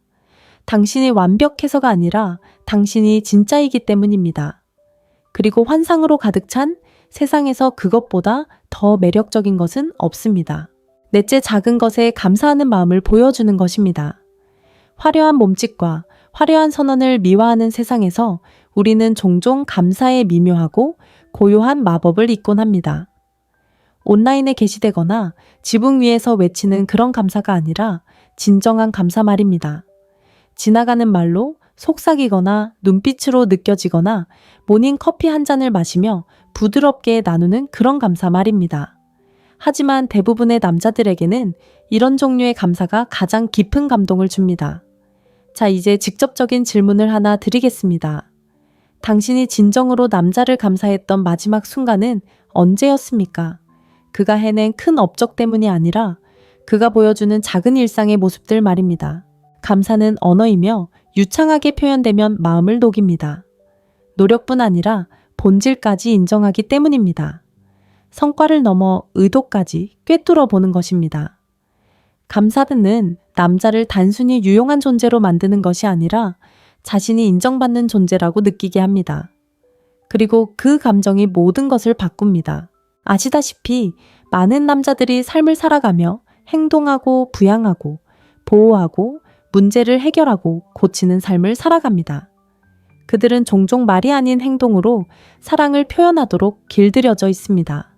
당신이 완벽해서가 아니라 당신이 진짜이기 때문입니다. 그리고 환상으로 가득 찬 세상에서 그것보다 더 매력적인 것은 없습니다. 넷째, 작은 것에 감사하는 마음을 보여주는 것입니다. 화려한 몸짓과 화려한 선언을 미화하는 세상에서 우리는 종종 감사의 미묘하고 고요한 마법을 잊곤 합니다. 온라인에 게시되거나 지붕 위에서 외치는 그런 감사가 아니라 진정한 감사 말입니다. 지나가는 말로, 속삭이거나 눈빛으로 느껴지거나 모닝 커피 한 잔을 마시며 부드럽게 나누는 그런 감사 말입니다. 하지만 대부분의 남자들에게는 이런 종류의 감사가 가장 깊은 감동을 줍니다. 자, 이제 직접적인 질문을 하나 드리겠습니다. 당신이 진정으로 남자를 감사했던 마지막 순간은 언제였습니까? 그가 해낸 큰 업적 때문이 아니라 그가 보여주는 작은 일상의 모습들 말입니다. 감사는 언어이며 유창하게 표현되면 마음을 녹입니다. 노력뿐 아니라 본질까지 인정하기 때문입니다. 성과를 넘어 의도까지 꿰뚫어 보는 것입니다. 감사는 남자를 단순히 유용한 존재로 만드는 것이 아니라 자신이 인정받는 존재라고 느끼게 합니다. 그리고 그 감정이 모든 것을 바꿉니다. 아시다시피 많은 남자들이 삶을 살아가며 행동하고 부양하고 보호하고 문제를 해결하고 고치는 삶을 살아갑니다. 그들은 종종 말이 아닌 행동으로 사랑을 표현하도록 길들여져 있습니다.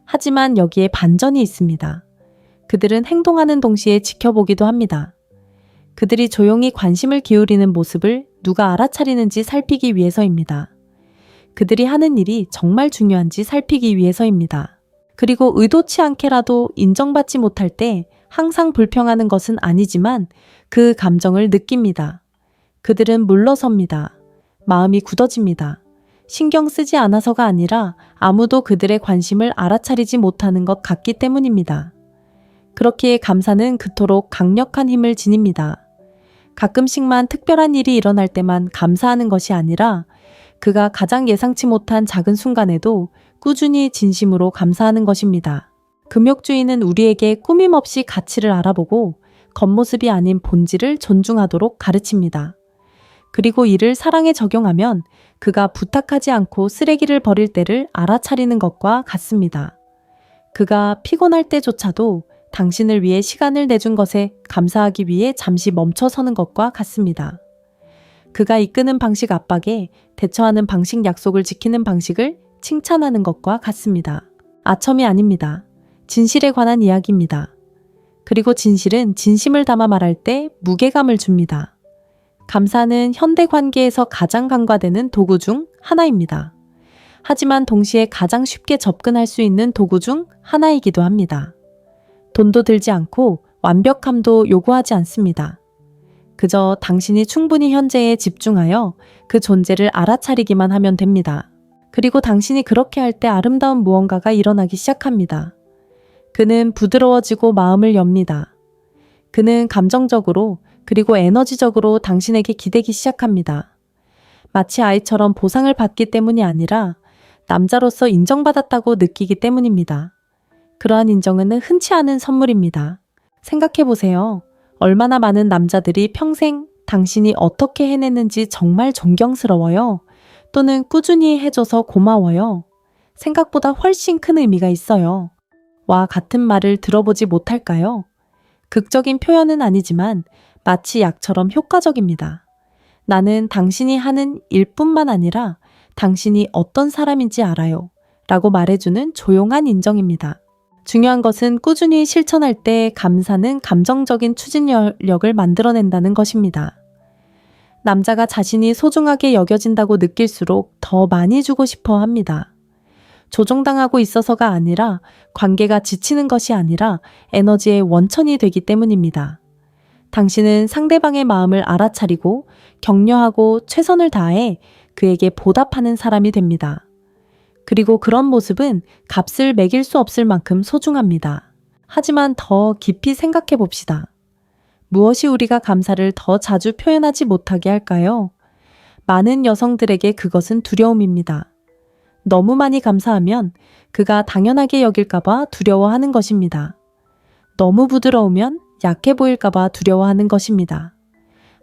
하지만 여기에 반전이 있습니다. 그들은 행동하는 동시에 지켜보기도 합니다. 그들이 조용히 관심을 기울이는 모습을 누가 알아차리는지 살피기 위해서입니다. 그들이 하는 일이 정말 중요한지 살피기 위해서입니다. 그리고 의도치 않게라도 인정받지 못할 때 항상 불평하는 것은 아니지만 그 감정을 느낍니다. 그들은 물러섭니다. 마음이 굳어집니다. 신경 쓰지 않아서가 아니라 아무도 그들의 관심을 알아차리지 못하는 것 같기 때문입니다. 그렇기에 감사는 그토록 강력한 힘을 지닙니다. 가끔씩만 특별한 일이 일어날 때만 감사하는 것이 아니라 그가 가장 예상치 못한 작은 순간에도 꾸준히 진심으로 감사하는 것입니다. 금욕주의는 우리에게 꾸밈없이 가치를 알아보고 겉모습이 아닌 본질을 존중하도록 가르칩니다. 그리고 이를 사랑에 적용하면 그가 부탁하지 않고 쓰레기를 버릴 때를 알아차리는 것과 같습니다. 그가 피곤할 때조차도 당신을 위해 시간을 내준 것에 감사하기 위해 잠시 멈춰서는 것과 같습니다. 그가 이끄는 방식 압박에 대처하는 방식 약속을 지키는 방식을 칭찬하는 것과 같습니다. 아첨이 아닙니다. 진실에 관한 이야기입니다. 그리고 진실은 진심을 담아 말할 때 무게감을 줍니다. 감사는 현대 관계에서 가장 간과되는 도구 중 하나입니다. 하지만 동시에 가장 쉽게 접근할 수 있는 도구 중 하나이기도 합니다. 돈도 들지 않고 완벽함도 요구하지 않습니다. 그저 당신이 충분히 현재에 집중하여 그 존재를 알아차리기만 하면 됩니다. 그리고 당신이 그렇게 할 때 아름다운 무언가가 일어나기 시작합니다. 그는 부드러워지고 마음을 엽니다. 그는 감정적으로 그리고 에너지적으로 당신에게 기대기 시작합니다. 마치 아이처럼 보상을 받기 때문이 아니라 남자로서 인정받았다고 느끼기 때문입니다. 그러한 인정은 흔치 않은 선물입니다. 생각해보세요. 얼마나 많은 남자들이 평생 당신이 어떻게 해냈는지 정말 존경스러워요. 또는 꾸준히 해줘서 고마워요. 생각보다 훨씬 큰 의미가 있어요. 와 같은 말을 들어보지 못할까요? 극적인 표현은 아니지만 마치 약처럼 효과적입니다. 나는 당신이 하는 일뿐만 아니라 당신이 어떤 사람인지 알아요. 라고 말해주는 조용한 인정입니다. 중요한 것은 꾸준히 실천할 때 감사는 감정적인 추진력을 만들어낸다는 것입니다. 남자가 자신이 소중하게 여겨진다고 느낄수록 더 많이 주고 싶어 합니다. 조종당하고 있어서가 아니라 관계가 지치는 것이 아니라 에너지의 원천이 되기 때문입니다. 당신은 상대방의 마음을 알아차리고 격려하고 최선을 다해 그에게 보답하는 사람이 됩니다. 그리고 그런 모습은 값을 매길 수 없을 만큼 소중합니다. 하지만 더 깊이 생각해 봅시다. 무엇이 우리가 감사를 더 자주 표현하지 못하게 할까요? 많은 여성들에게 그것은 두려움입니다. 너무 많이 감사하면 그가 당연하게 여길까봐 두려워하는 것입니다. 너무 부드러우면 약해 보일까봐 두려워하는 것입니다.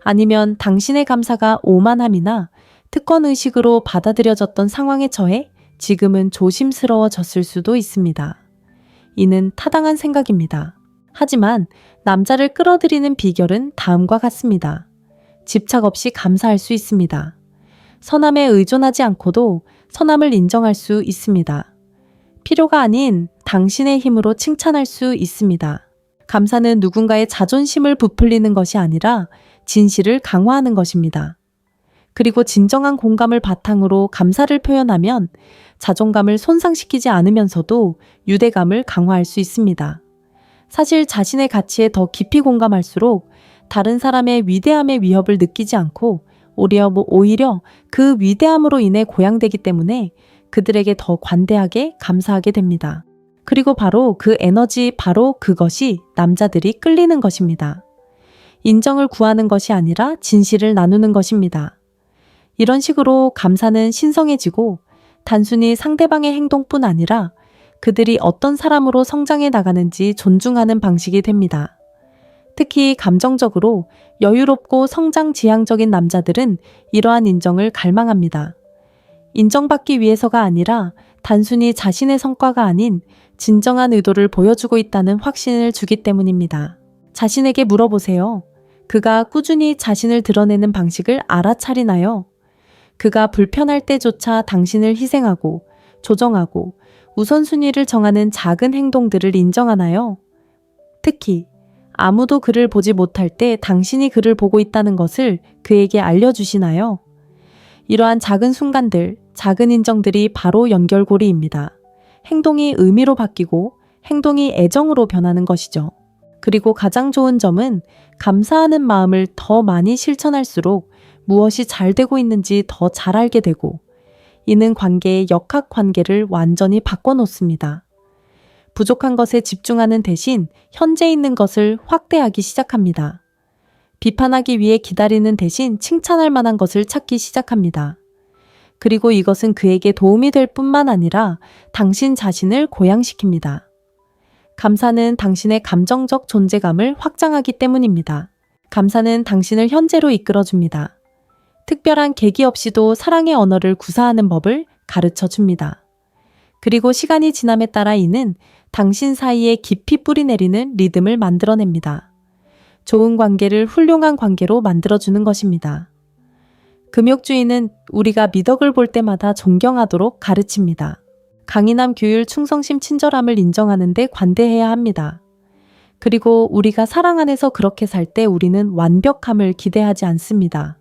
아니면 당신의 감사가 오만함이나 특권의식으로 받아들여졌던 상황에 처해 지금은 조심스러워졌을 수도 있습니다. 이는 타당한 생각입니다. 하지만 남자를 끌어들이는 비결은 다음과 같습니다. 집착 없이 감사할 수 있습니다. 선함에 의존하지 않고도 선함을 인정할 수 있습니다. 필요가 아닌 당신의 힘으로 칭찬할 수 있습니다. 감사는 누군가의 자존심을 부풀리는 것이 아니라 진실을 강화하는 것입니다. 그리고 진정한 공감을 바탕으로 감사를 표현하면 자존감을 손상시키지 않으면서도 유대감을 강화할 수 있습니다. 사실 자신의 가치에 더 깊이 공감할수록 다른 사람의 위대함의 위협을 느끼지 않고 오히려 그 위대함으로 인해 고양되기 때문에 그들에게 더 관대하게 감사하게 됩니다. 그리고 바로 그 에너지, 바로 그것이 남자들이 끌리는 것입니다. 인정을 구하는 것이 아니라 진실을 나누는 것입니다. 이런 식으로 감사는 신성해지고 단순히 상대방의 행동뿐 아니라 그들이 어떤 사람으로 성장해 나가는지 존중하는 방식이 됩니다. 특히 감정적으로 여유롭고 성장지향적인 남자들은 이러한 인정을 갈망합니다. 인정받기 위해서가 아니라 단순히 자신의 성과가 아닌 진정한 의도를 보여주고 있다는 확신을 주기 때문입니다. 자신에게 물어보세요. 그가 꾸준히 자신을 드러내는 방식을 알아차리나요? 그가 불편할 때조차 당신을 희생하고 조정하고 우선순위를 정하는 작은 행동들을 인정하나요? 특히 아무도 그를 보지 못할 때 당신이 그를 보고 있다는 것을 그에게 알려주시나요? 이러한 작은 순간들, 작은 인정들이 바로 연결고리입니다. 행동이 의미로 바뀌고 행동이 애정으로 변하는 것이죠. 그리고 가장 좋은 점은 감사하는 마음을 더 많이 실천할수록 무엇이 잘 되고 있는지 더 잘 알게 되고 이는 관계의 역학관계를 완전히 바꿔놓습니다. 부족한 것에 집중하는 대신 현재 있는 것을 확대하기 시작합니다. 비판하기 위해 기다리는 대신 칭찬할 만한 것을 찾기 시작합니다. 그리고 이것은 그에게 도움이 될 뿐만 아니라 당신 자신을 고양시킵니다. 감사는 당신의 감정적 존재감을 확장하기 때문입니다. 감사는 당신을 현재로 이끌어줍니다. 특별한 계기 없이도 사랑의 언어를 구사하는 법을 가르쳐 줍니다. 그리고 시간이 지남에 따라 이는 당신 사이에 깊이 뿌리내리는 리듬을 만들어냅니다. 좋은 관계를 훌륭한 관계로 만들어주는 것입니다. 금욕주의는 우리가 미덕을 볼 때마다 존경하도록 가르칩니다. 강인함, 규율, 충성심, 친절함을 인정하는 데 관대해야 합니다. 그리고 우리가 사랑 안에서 그렇게 살 때 우리는 완벽함을 기대하지 않습니다.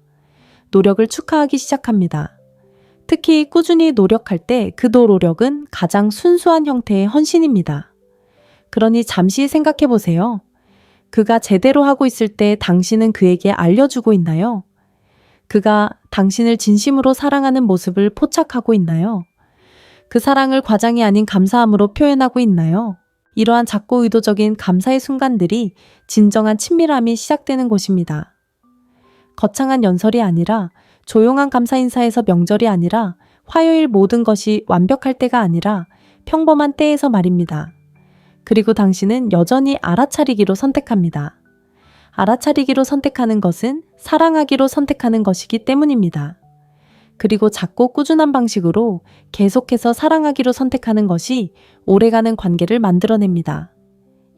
노력을 축하하기 시작합니다. 특히 꾸준히 노력할 때 그 노력은 가장 순수한 형태의 헌신입니다. 그러니 잠시 생각해 보세요. 그가 제대로 하고 있을 때 당신은 그에게 알려주고 있나요? 그가 당신을 진심으로 사랑하는 모습을 포착하고 있나요? 그 사랑을 과장이 아닌 감사함으로 표현하고 있나요? 이러한 작고 의도적인 감사의 순간들이 진정한 친밀함이 시작되는 곳입니다. 거창한 연설이 아니라 조용한 감사 인사에서 명절이 아니라 화요일 모든 것이 완벽할 때가 아니라 평범한 때에서 말입니다. 그리고 당신은 여전히 알아차리기로 선택합니다. 알아차리기로 선택하는 것은 사랑하기로 선택하는 것이기 때문입니다. 그리고 작고 꾸준한 방식으로 계속해서 사랑하기로 선택하는 것이 오래가는 관계를 만들어냅니다.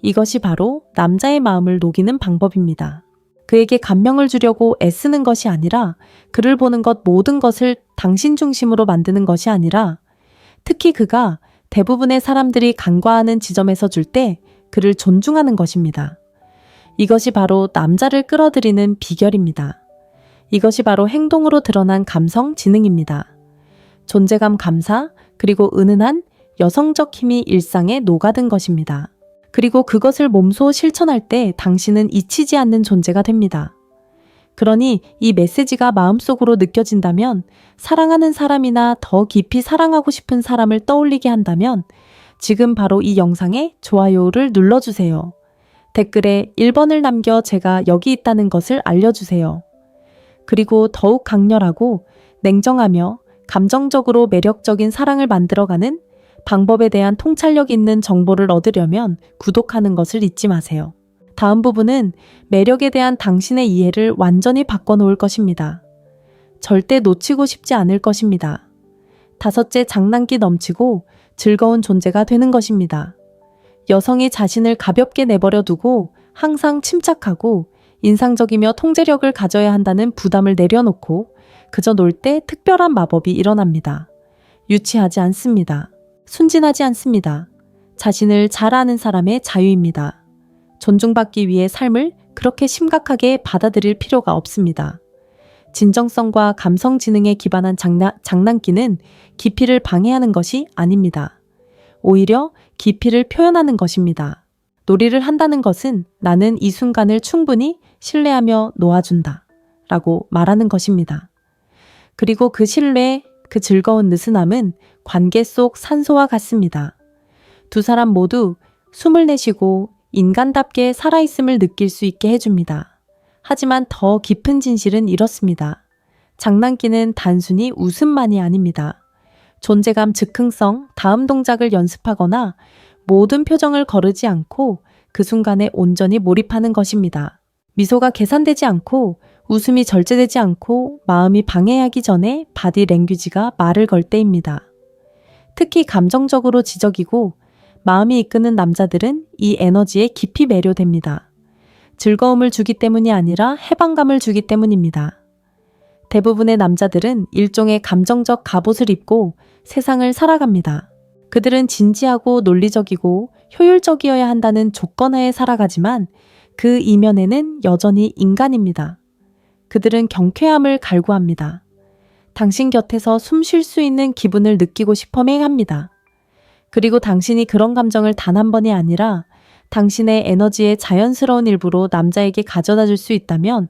이것이 바로 남자의 마음을 녹이는 방법입니다. 그에게 감명을 주려고 애쓰는 것이 아니라 그를 보는 것 모든 것을 당신 중심으로 만드는 것이 아니라 특히 그가 대부분의 사람들이 간과하는 지점에서 줄 때 그를 존중하는 것입니다. 이것이 바로 남자를 끌어들이는 비결입니다. 이것이 바로 행동으로 드러난 감성 지능입니다. 존재감 감사, 그리고 은은한 여성적 힘이 일상에 녹아든 것입니다. 그리고 그것을 몸소 실천할 때 당신은 잊히지 않는 존재가 됩니다. 그러니 이 메시지가 마음속으로 느껴진다면, 사랑하는 사람이나 더 깊이 사랑하고 싶은 사람을 떠올리게 한다면 지금 바로 이 영상에 좋아요를 눌러주세요. 댓글에 1번을 남겨 제가 여기 있다는 것을 알려주세요. 그리고 더욱 강렬하고 냉정하며 감정적으로 매력적인 사랑을 만들어가는 방법에 대한 통찰력 있는 정보를 얻으려면 구독하는 것을 잊지 마세요. 다음 부분은 매력에 대한 당신의 이해를 완전히 바꿔놓을 것입니다. 절대 놓치고 싶지 않을 것입니다. 다섯째, 장난기 넘치고 즐거운 존재가 되는 것입니다. 여성이 자신을 가볍게 내버려 두고 항상 침착하고 인상적이며 통제력을 가져야 한다는 부담을 내려놓고 그저 놀 때 특별한 마법이 일어납니다. 유치하지 않습니다. 순진하지 않습니다. 자신을 잘 아는 사람의 자유입니다. 존중받기 위해 삶을 그렇게 심각하게 받아들일 필요가 없습니다. 진정성과 감성 지능에 기반한 장난기는 깊이를 방해하는 것이 아닙니다. 오히려 깊이를 표현하는 것입니다. 놀이를 한다는 것은 나는 이 순간을 충분히 신뢰하며 놓아준다 라고 말하는 것입니다. 그리고 그 신뢰, 그 즐거운 느슨함은 관계 속 산소와 같습니다. 두 사람 모두 숨을 내쉬고 인간답게 살아있음을 느낄 수 있게 해줍니다. 하지만 더 깊은 진실은 이렇습니다. 장난기는 단순히 웃음만이 아닙니다. 존재감, 즉흥성, 다음 동작을 연습하거나 모든 표정을 거르지 않고 그 순간에 온전히 몰입하는 것입니다. 미소가 계산되지 않고 웃음이 절제되지 않고 마음이 방해하기 전에 바디 랭귀지가 말을 걸 때입니다. 특히 감정적으로 지적이고 마음이 이끄는 남자들은 이 에너지에 깊이 매료됩니다. 즐거움을 주기 때문이 아니라 해방감을 주기 때문입니다. 대부분의 남자들은 일종의 감정적 갑옷을 입고 세상을 살아갑니다. 그들은 진지하고 논리적이고 효율적이어야 한다는 조건하에 살아가지만 그 이면에는 여전히 인간입니다. 그들은 경쾌함을 갈구합니다. 당신 곁에서 숨 쉴 수 있는 기분을 느끼고 싶어 맹합니다. 그리고 당신이 그런 감정을 단 한 번이 아니라 당신의 에너지의 자연스러운 일부로 남자에게 가져다 줄 수 있다면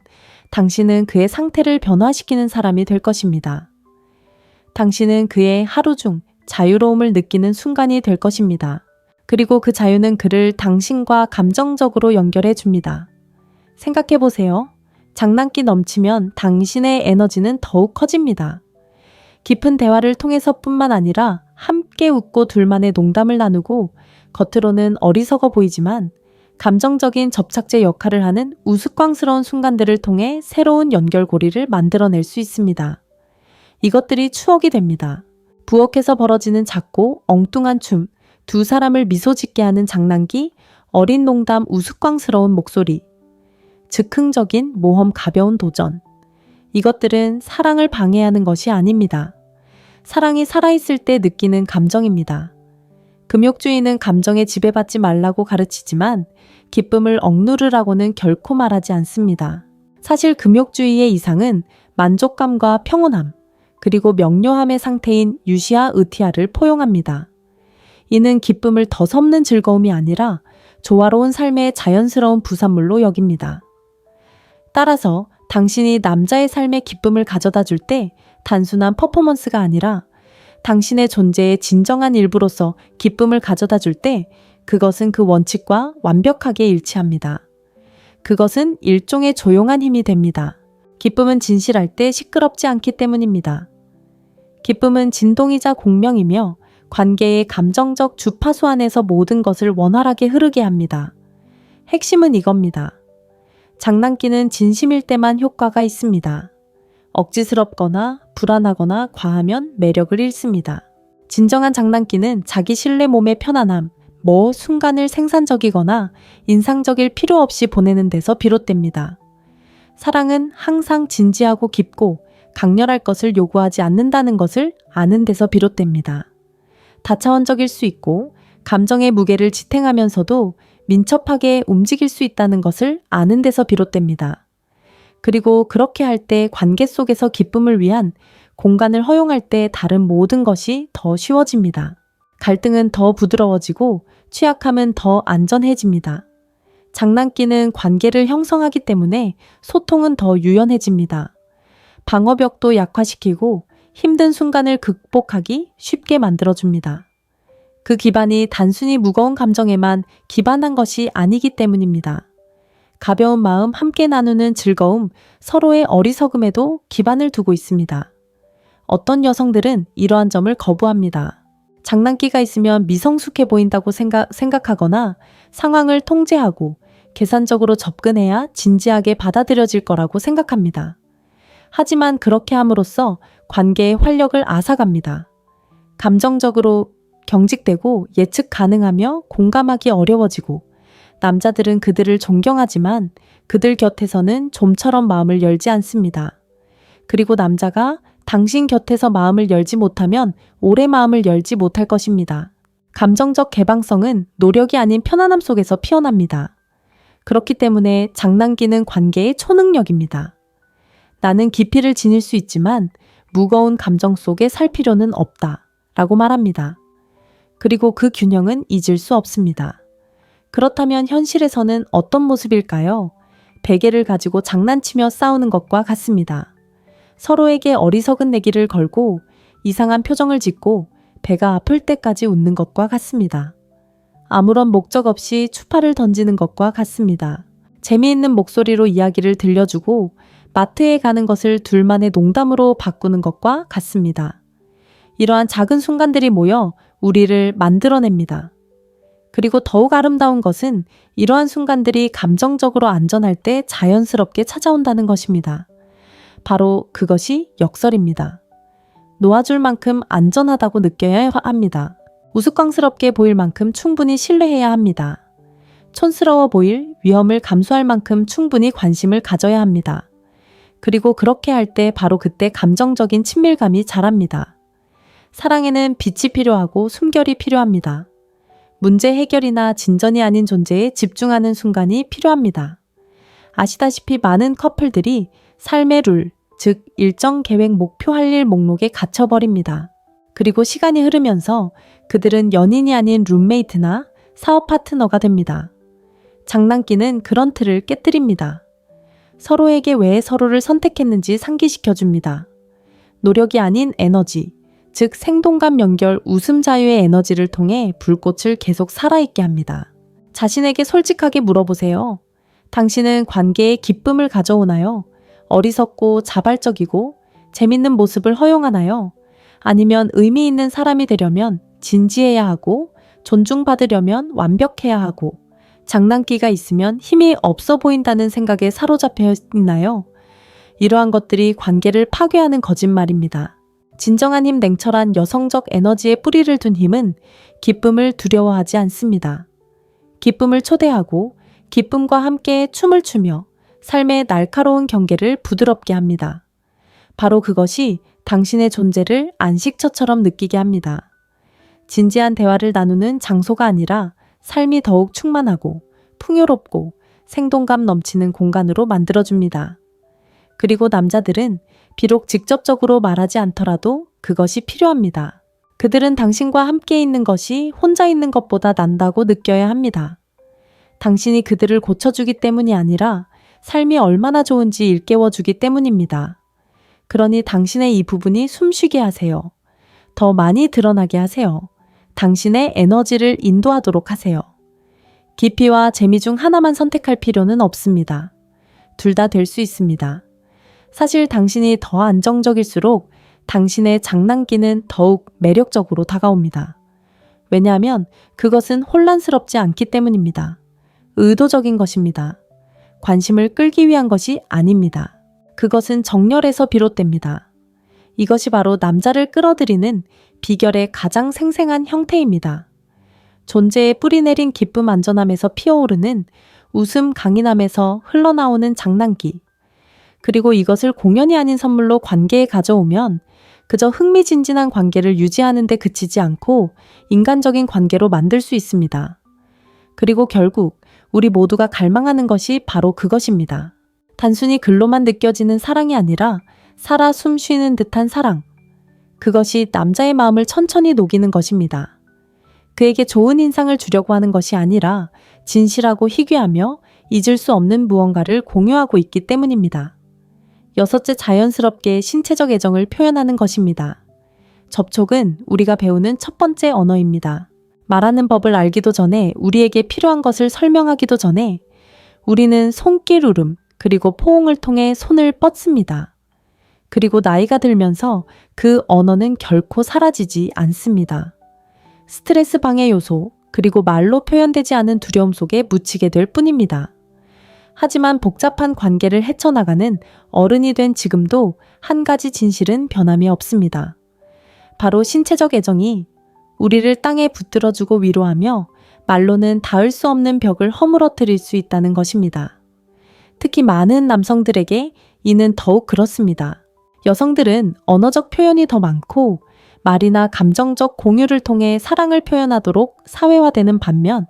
당신은 그의 상태를 변화시키는 사람이 될 것입니다. 당신은 그의 하루 중 자유로움을 느끼는 순간이 될 것입니다. 그리고 그 자유는 그를 당신과 감정적으로 연결해 줍니다. 생각해 보세요. 장난기 넘치면 당신의 에너지는 더욱 커집니다. 깊은 대화를 통해서뿐만 아니라 함께 웃고 둘만의 농담을 나누고 겉으로는 어리석어 보이지만 감정적인 접착제 역할을 하는 우스꽝스러운 순간들을 통해 새로운 연결고리를 만들어낼 수 있습니다. 이것들이 추억이 됩니다. 부엌에서 벌어지는 작고 엉뚱한 춤, 두 사람을 미소 짓게 하는 장난기, 어린 농담, 우스꽝스러운 목소리, 즉흥적인 모험, 가벼운 도전. 이것들은 사랑을 방해하는 것이 아닙니다. 사랑이 살아있을 때 느끼는 감정입니다. 금욕주의는 감정에 지배받지 말라고 가르치지만 기쁨을 억누르라고는 결코 말하지 않습니다. 사실 금욕주의의 이상은 만족감과 평온함, 그리고 명료함의 상태인 유시아 의티아를 포용합니다. 이는 기쁨을 더 섭는 즐거움이 아니라 조화로운 삶의 자연스러운 부산물로 여깁니다. 따라서 당신이 남자의 삶에 기쁨을 가져다 줄 때 단순한 퍼포먼스가 아니라 당신의 존재의 진정한 일부로서 기쁨을 가져다 줄 때 그것은 그 원칙과 완벽하게 일치합니다. 그것은 일종의 조용한 힘이 됩니다. 기쁨은 진실할 때 시끄럽지 않기 때문입니다. 기쁨은 진동이자 공명이며 관계의 감정적 주파수 안에서 모든 것을 원활하게 흐르게 합니다. 핵심은 이겁니다. 장난기는 진심일 때만 효과가 있습니다. 억지스럽거나 불안하거나 과하면 매력을 잃습니다. 진정한 장난기는 자기 신뢰 몸의 편안함, 순간을 생산적이거나 인상적일 필요 없이 보내는 데서 비롯됩니다. 사랑은 항상 진지하고 깊고 강렬할 것을 요구하지 않는다는 것을 아는 데서 비롯됩니다. 다차원적일 수 있고 감정의 무게를 지탱하면서도 민첩하게 움직일 수 있다는 것을 아는 데서 비롯됩니다. 그리고 그렇게 할 때 관계 속에서 기쁨을 위한 공간을 허용할 때 다른 모든 것이 더 쉬워집니다. 갈등은 더 부드러워지고 취약함은 더 안전해집니다. 장난기는 관계를 형성하기 때문에 소통은 더 유연해집니다. 방어벽도 약화시키고 힘든 순간을 극복하기 쉽게 만들어줍니다. 그 기반이 단순히 무거운 감정에만 기반한 것이 아니기 때문입니다. 가벼운 마음, 함께 나누는 즐거움, 서로의 어리석음에도 기반을 두고 있습니다. 어떤 여성들은 이러한 점을 거부합니다. 장난기가 있으면 미성숙해 보인다고 생각하거나 상황을 통제하고 계산적으로 접근해야 진지하게 받아들여질 거라고 생각합니다. 하지만 그렇게 함으로써 관계의 활력을 앗아갑니다. 감정적으로 경직되고 예측 가능하며 공감하기 어려워지고 남자들은 그들을 존경하지만 그들 곁에서는 좀처럼 마음을 열지 않습니다. 그리고 남자가 당신 곁에서 마음을 열지 못하면 오래 마음을 열지 못할 것입니다. 감정적 개방성은 노력이 아닌 편안함 속에서 피어납니다. 그렇기 때문에 장난기는 관계의 초능력입니다. 나는 깊이를 지닐 수 있지만 무거운 감정 속에 살 필요는 없다 라고 말합니다. 그리고 그 균형은 잊을 수 없습니다. 그렇다면 현실에서는 어떤 모습일까요? 베개를 가지고 장난치며 싸우는 것과 같습니다. 서로에게 어리석은 내기를 걸고 이상한 표정을 짓고 배가 아플 때까지 웃는 것과 같습니다. 아무런 목적 없이 추파를 던지는 것과 같습니다. 재미있는 목소리로 이야기를 들려주고 마트에 가는 것을 둘만의 농담으로 바꾸는 것과 같습니다. 이러한 작은 순간들이 모여 우리를 만들어냅니다. 그리고 더욱 아름다운 것은 이러한 순간들이 감정적으로 안전할 때 자연스럽게 찾아온다는 것입니다. 바로 그것이 역설입니다. 놓아줄 만큼 안전하다고 느껴야 합니다. 우스꽝스럽게 보일 만큼 충분히 신뢰해야 합니다. 촌스러워 보일 위험을 감수할 만큼 충분히 관심을 가져야 합니다. 그리고 그렇게 할 때 바로 그때 감정적인 친밀감이 자랍니다. 사랑에는 빛이 필요하고 숨결이 필요합니다. 문제 해결이나 진전이 아닌 존재에 집중하는 순간이 필요합니다. 아시다시피 많은 커플들이 삶의 룰, 즉 일정 계획 목표 할 일 목록에 갇혀버립니다. 그리고 시간이 흐르면서 그들은 연인이 아닌 룸메이트나 사업 파트너가 됩니다. 장난기는 그런 틀을 깨뜨립니다. 서로에게 왜 서로를 선택했는지 상기시켜줍니다. 노력이 아닌 에너지, 즉 생동감 연결 웃음 자유의 에너지를 통해 불꽃을 계속 살아있게 합니다. 자신에게 솔직하게 물어보세요. 당신은 관계에 기쁨을 가져오나요? 어리석고 자발적이고 재밌는 모습을 허용하나요? 아니면 의미 있는 사람이 되려면 진지해야 하고 존중받으려면 완벽해야 하고 장난기가 있으면 힘이 없어 보인다는 생각에 사로잡혀 있나요? 이러한 것들이 관계를 파괴하는 거짓말입니다. 진정한 힘, 냉철한 여성적 에너지에 뿌리를 둔 힘은 기쁨을 두려워하지 않습니다. 기쁨을 초대하고 기쁨과 함께 춤을 추며 삶의 날카로운 경계를 부드럽게 합니다. 바로 그것이 당신의 존재를 안식처처럼 느끼게 합니다. 진지한 대화를 나누는 장소가 아니라 삶이 더욱 충만하고 풍요롭고 생동감 넘치는 공간으로 만들어줍니다. 그리고 남자들은 비록 직접적으로 말하지 않더라도 그것이 필요합니다. 그들은 당신과 함께 있는 것이 혼자 있는 것보다 난다고 느껴야 합니다. 당신이 그들을 고쳐주기 때문이 아니라 삶이 얼마나 좋은지 일깨워주기 때문입니다. 그러니 당신의 이 부분이 숨쉬게 하세요. 더 많이 드러나게 하세요. 당신의 에너지를 인도하도록 하세요. 깊이와 재미 중 하나만 선택할 필요는 없습니다. 둘 다 될 수 있습니다. 사실 당신이 더 안정적일수록 당신의 장난기는 더욱 매력적으로 다가옵니다. 왜냐하면 그것은 혼란스럽지 않기 때문입니다. 의도적인 것입니다. 관심을 끌기 위한 것이 아닙니다. 그것은 정열에서 비롯됩니다. 이것이 바로 남자를 끌어들이는 비결의 가장 생생한 형태입니다. 존재에 뿌리내린 기쁨 안전함에서 피어오르는 웃음 강인함에서 흘러나오는 장난기. 그리고 이것을 공연이 아닌 선물로 관계에 가져오면 그저 흥미진진한 관계를 유지하는 데 그치지 않고 인간적인 관계로 만들 수 있습니다. 그리고 결국 우리 모두가 갈망하는 것이 바로 그것입니다. 단순히 글로만 느껴지는 사랑이 아니라 살아 숨 쉬는 듯한 사랑. 그것이 남자의 마음을 천천히 녹이는 것입니다. 그에게 좋은 인상을 주려고 하는 것이 아니라 진실하고 희귀하며 잊을 수 없는 무언가를 공유하고 있기 때문입니다. 여섯째, 자연스럽게 신체적 애정을 표현하는 것입니다. 접촉은 우리가 배우는 첫 번째 언어입니다. 말하는 법을 알기도 전에, 우리에게 필요한 것을 설명하기도 전에 우리는 손길 울음 그리고 포옹을 통해 손을 뻗습니다. 그리고 나이가 들면서 그 언어는 결코 사라지지 않습니다. 스트레스 방해 요소 그리고 말로 표현되지 않은 두려움 속에 묻히게 될 뿐입니다. 하지만 복잡한 관계를 헤쳐나가는 어른이 된 지금도 한 가지 진실은 변함이 없습니다. 바로 신체적 애정이 우리를 땅에 붙들어주고 위로하며 말로는 닿을 수 없는 벽을 허물어뜨릴 수 있다는 것입니다. 특히 많은 남성들에게 이는 더욱 그렇습니다. 여성들은 언어적 표현이 더 많고 말이나 감정적 공유를 통해 사랑을 표현하도록 사회화되는 반면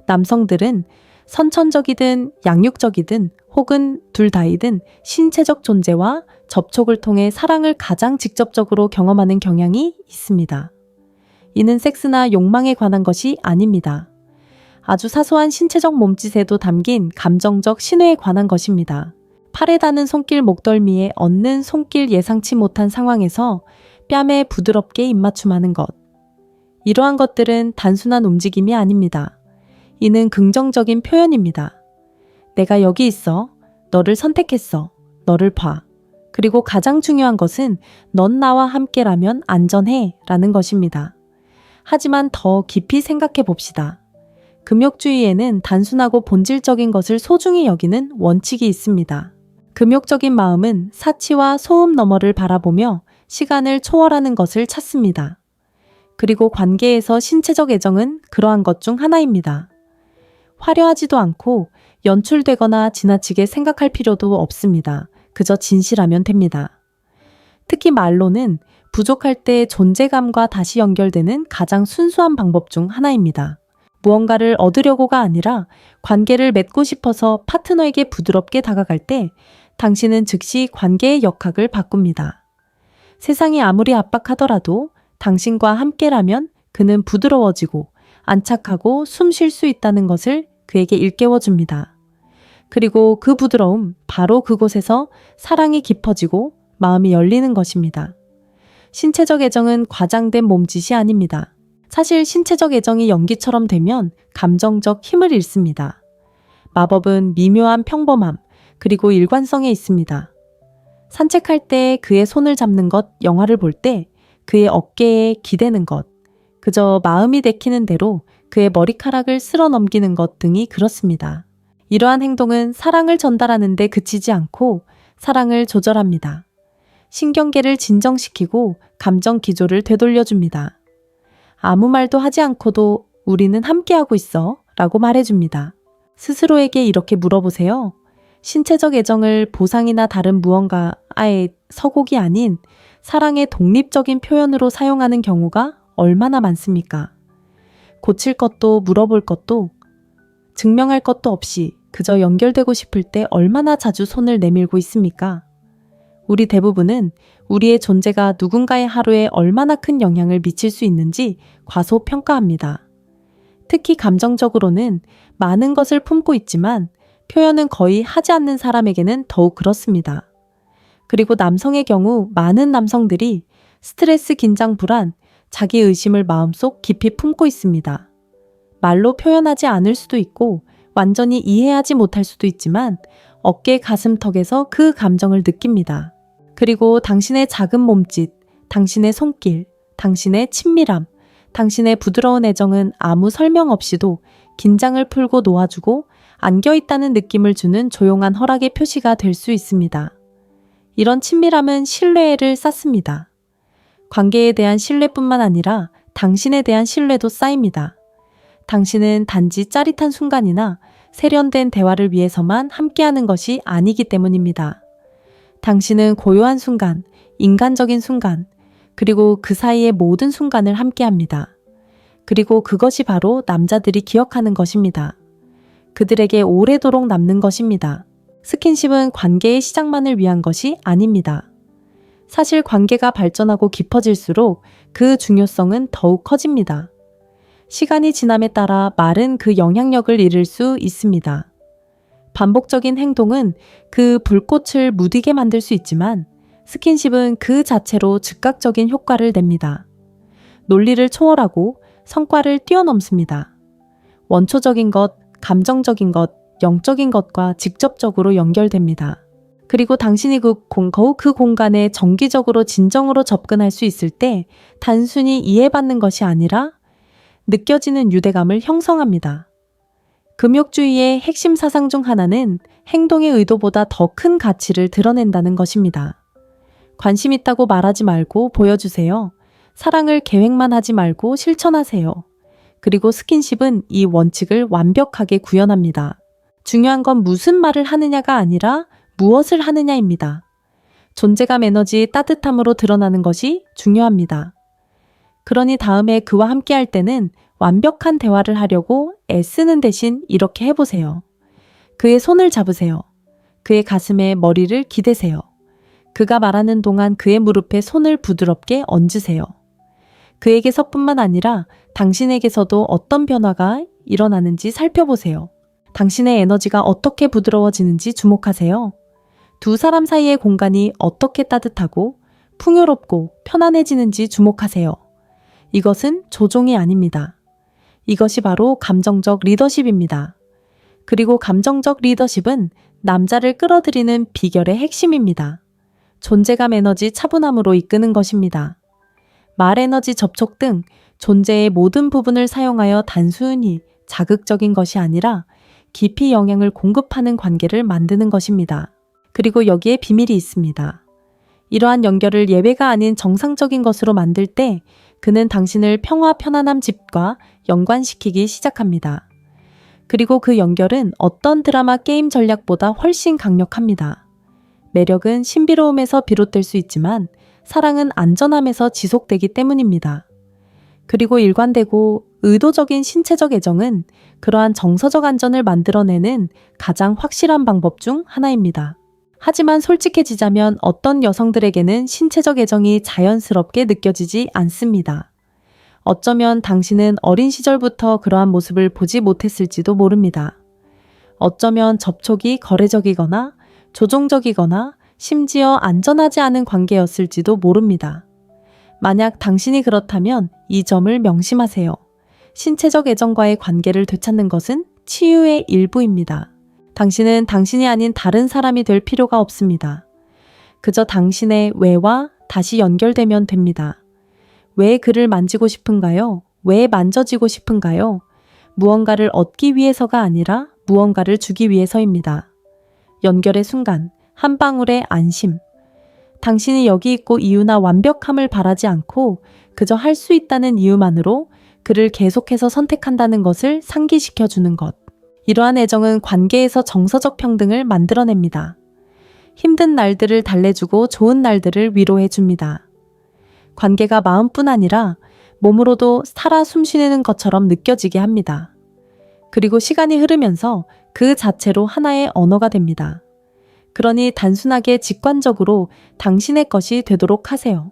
남성들은 선천적이든 양육적이든 혹은 둘 다이든 신체적 존재와 접촉을 통해 사랑을 가장 직접적으로 경험하는 경향이 있습니다. 이는 섹스나 욕망에 관한 것이 아닙니다. 아주 사소한 신체적 몸짓에도 담긴 감정적 신뢰에 관한 것입니다. 팔에 닿는 손길 목덜미에 얹는 손길 예상치 못한 상황에서 뺨에 부드럽게 입맞춤하는 것. 이러한 것들은 단순한 움직임이 아닙니다. 이는 긍정적인 표현입니다. 내가 여기 있어. 너를 선택했어. 너를 봐. 그리고 가장 중요한 것은 넌 나와 함께라면 안전해 라는 것입니다. 하지만 더 깊이 생각해 봅시다. 금욕주의에는 단순하고 본질적인 것을 소중히 여기는 원칙이 있습니다. 금욕적인 마음은 사치와 소음 너머를 바라보며 시간을 초월하는 것을 찾습니다. 그리고 관계에서 신체적 애정은 그러한 것 중 하나입니다. 화려하지도 않고 연출되거나 지나치게 생각할 필요도 없습니다. 그저 진실하면 됩니다. 특히 말로는 부족할 때 존재감과 다시 연결되는 가장 순수한 방법 중 하나입니다. 무언가를 얻으려고가 아니라 관계를 맺고 싶어서 파트너에게 부드럽게 다가갈 때 당신은 즉시 관계의 역학을 바꿉니다. 세상이 아무리 압박하더라도 당신과 함께라면 그는 부드러워지고 안착하고 숨 쉴 수 있다는 것을 그에게 일깨워줍니다. 그리고 그 부드러움, 바로 그곳에서 사랑이 깊어지고 마음이 열리는 것입니다. 신체적 애정은 과장된 몸짓이 아닙니다. 사실 신체적 애정이 연기처럼 되면 감정적 힘을 잃습니다. 마법은 미묘한 평범함, 그리고 일관성에 있습니다. 산책할 때 그의 손을 잡는 것, 영화를 볼 때 그의 어깨에 기대는 것, 그저 마음이 내키는 대로 그의 머리카락을 쓸어 넘기는 것 등이 그렇습니다. 이러한 행동은 사랑을 전달하는 데 그치지 않고 사랑을 조절합니다. 신경계를 진정시키고 감정 기조를 되돌려줍니다. 아무 말도 하지 않고도 우리는 함께하고 있어 라고 말해줍니다. 스스로에게 이렇게 물어보세요. 신체적 애정을 보상이나 다른 무언가의 서곡이 아닌 사랑의 독립적인 표현으로 사용하는 경우가 얼마나 많습니까? 고칠 것도 물어볼 것도 증명할 것도 없이 그저 연결되고 싶을 때 얼마나 자주 손을 내밀고 있습니까? 우리 대부분은 우리의 존재가 누군가의 하루에 얼마나 큰 영향을 미칠 수 있는지 과소평가합니다. 특히 감정적으로는 많은 것을 품고 있지만 표현은 거의 하지 않는 사람에게는 더욱 그렇습니다. 그리고 남성의 경우 많은 남성들이 스트레스, 긴장, 불안, 자기 의심을 마음속 깊이 품고 있습니다. 말로 표현하지 않을 수도 있고 완전히 이해하지 못할 수도 있지만 어깨 가슴턱에서 그 감정을 느낍니다. 그리고 당신의 작은 몸짓, 당신의 손길, 당신의 친밀함, 당신의 부드러운 애정은 아무 설명 없이도 긴장을 풀고 놓아주고 안겨있다는 느낌을 주는 조용한 허락의 표시가 될 수 있습니다. 이런 친밀함은 신뢰를 쌓습니다. 관계에 대한 신뢰뿐만 아니라 당신에 대한 신뢰도 쌓입니다. 당신은 단지 짜릿한 순간이나 세련된 대화를 위해서만 함께하는 것이 아니기 때문입니다. 당신은 고요한 순간, 인간적인 순간, 그리고 그 사이의 모든 순간을 함께합니다. 그리고 그것이 바로 남자들이 기억하는 것입니다. 그들에게 오래도록 남는 것입니다. 스킨십은 관계의 시작만을 위한 것이 아닙니다. 사실 관계가 발전하고 깊어질수록 그 중요성은 더욱 커집니다. 시간이 지남에 따라 말은 그 영향력을 잃을 수 있습니다. 반복적인 행동은 그 불꽃을 무디게 만들 수 있지만 스킨십은 그 자체로 즉각적인 효과를 냅니다. 논리를 초월하고 성과를 뛰어넘습니다. 원초적인 것, 감정적인 것, 영적인 것과 직접적으로 연결됩니다. 그리고 당신이 거우 그 공간에 정기적으로 진정으로 접근할 수 있을 때 단순히 이해받는 것이 아니라 느껴지는 유대감을 형성합니다. 금욕주의의 핵심 사상 중 하나는 행동의 의도보다 더 큰 가치를 드러낸다는 것입니다. 관심 있다고 말하지 말고 보여주세요. 사랑을 계획만 하지 말고 실천하세요. 그리고 스킨십은 이 원칙을 완벽하게 구현합니다. 중요한 건 무슨 말을 하느냐가 아니라 무엇을 하느냐입니다. 존재감 에너지 따뜻함으로 드러나는 것이 중요합니다. 그러니 다음에 그와 함께 할 때는 완벽한 대화를 하려고 애쓰는 대신 이렇게 해보세요. 그의 손을 잡으세요. 그의 가슴에 머리를 기대세요. 그가 말하는 동안 그의 무릎에 손을 부드럽게 얹으세요. 그에게서뿐만 아니라 당신에게서도 어떤 변화가 일어나는지 살펴보세요. 당신의 에너지가 어떻게 부드러워지는지 주목하세요. 두 사람 사이의 공간이 어떻게 따뜻하고 풍요롭고 편안해지는지 주목하세요. 이것은 조종이 아닙니다. 이것이 바로 감정적 리더십입니다. 그리고 감정적 리더십은 남자를 끌어들이는 비결의 핵심입니다. 존재감 에너지 차분함으로 이끄는 것입니다. 말 에너지 접촉 등 존재의 모든 부분을 사용하여 단순히 자극적인 것이 아니라 깊이 영향을 공급하는 관계를 만드는 것입니다. 그리고 여기에 비밀이 있습니다. 이러한 연결을 예외가 아닌 정상적인 것으로 만들 때 그는 당신을 평화 편안함 집과 연관시키기 시작합니다. 그리고 그 연결은 어떤 드라마 게임 전략보다 훨씬 강력합니다. 매력은 신비로움에서 비롯될 수 있지만 사랑은 안전함에서 지속되기 때문입니다. 그리고 일관되고 의도적인 신체적 애정은 그러한 정서적 안전을 만들어내는 가장 확실한 방법 중 하나입니다. 하지만 솔직해지자면 어떤 여성들에게는 신체적 애정이 자연스럽게 느껴지지 않습니다. 어쩌면 당신은 어린 시절부터 그러한 모습을 보지 못했을지도 모릅니다. 어쩌면 접촉이 거래적이거나 조종적이거나 심지어 안전하지 않은 관계였을지도 모릅니다. 만약 당신이 그렇다면 이 점을 명심하세요. 신체적 애정과의 관계를 되찾는 것은 치유의 일부입니다. 당신은 당신이 아닌 다른 사람이 될 필요가 없습니다. 그저 당신의 왜와 다시 연결되면 됩니다. 왜 그를 만지고 싶은가요? 왜 만져지고 싶은가요? 무언가를 얻기 위해서가 아니라 무언가를 주기 위해서입니다. 연결의 순간, 한 방울의 안심. 당신이 여기 있고 이유나 완벽함을 바라지 않고 그저 할 수 있다는 이유만으로 그를 계속해서 선택한다는 것을 상기시켜 주는 것. 이러한 애정은 관계에서 정서적 평등을 만들어냅니다. 힘든 날들을 달래주고 좋은 날들을 위로해 줍니다. 관계가 마음뿐 아니라 몸으로도 살아 숨쉬는 것처럼 느껴지게 합니다. 그리고 시간이 흐르면서 그 자체로 하나의 언어가 됩니다. 그러니 단순하게 직관적으로 당신의 것이 되도록 하세요.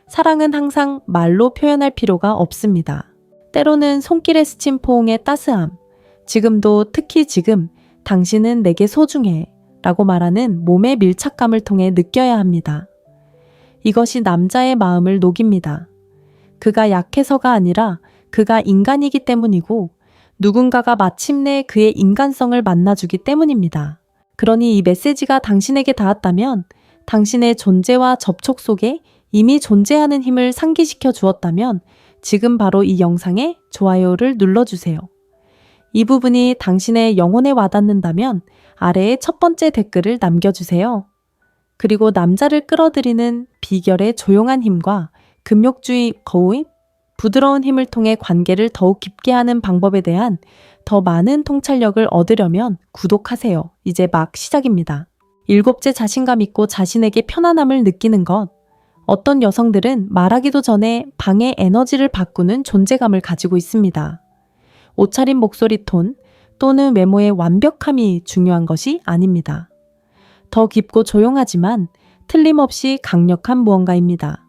사랑은 항상 말로 표현할 필요가 없습니다. 때로는 손길에 스친 포옹의 따스함, 지금도 특히 지금 당신은 내게 소중해 라고 말하는 몸의 밀착감을 통해 느껴야 합니다. 이것이 남자의 마음을 녹입니다. 그가 약해서가 아니라 그가 인간이기 때문이고 누군가가 마침내 그의 인간성을 만나주기 때문입니다. 그러니 이 메시지가 당신에게 닿았다면 당신의 존재와 접촉 속에 이미 존재하는 힘을 상기시켜 주었다면 지금 바로 이 영상에 좋아요를 눌러주세요. 이 부분이 당신의 영혼에 와닿는다면 아래에 첫 번째 댓글을 남겨주세요. 그리고 남자를 끌어들이는 비결의 조용한 힘과 금욕주의 거의 부드러운 힘을 통해 관계를 더욱 깊게 하는 방법에 대한 더 많은 통찰력을 얻으려면 구독하세요. 이제 막 시작입니다. 일곱째, 자신감 있고 자신에게 편안함을 느끼는 것. 어떤 여성들은 말하기도 전에 방의 에너지를 바꾸는 존재감을 가지고 있습니다. 옷차림, 목소리 톤 또는 외모의 완벽함이 중요한 것이 아닙니다. 더 깊고 조용하지만 틀림없이 강력한 무언가입니다.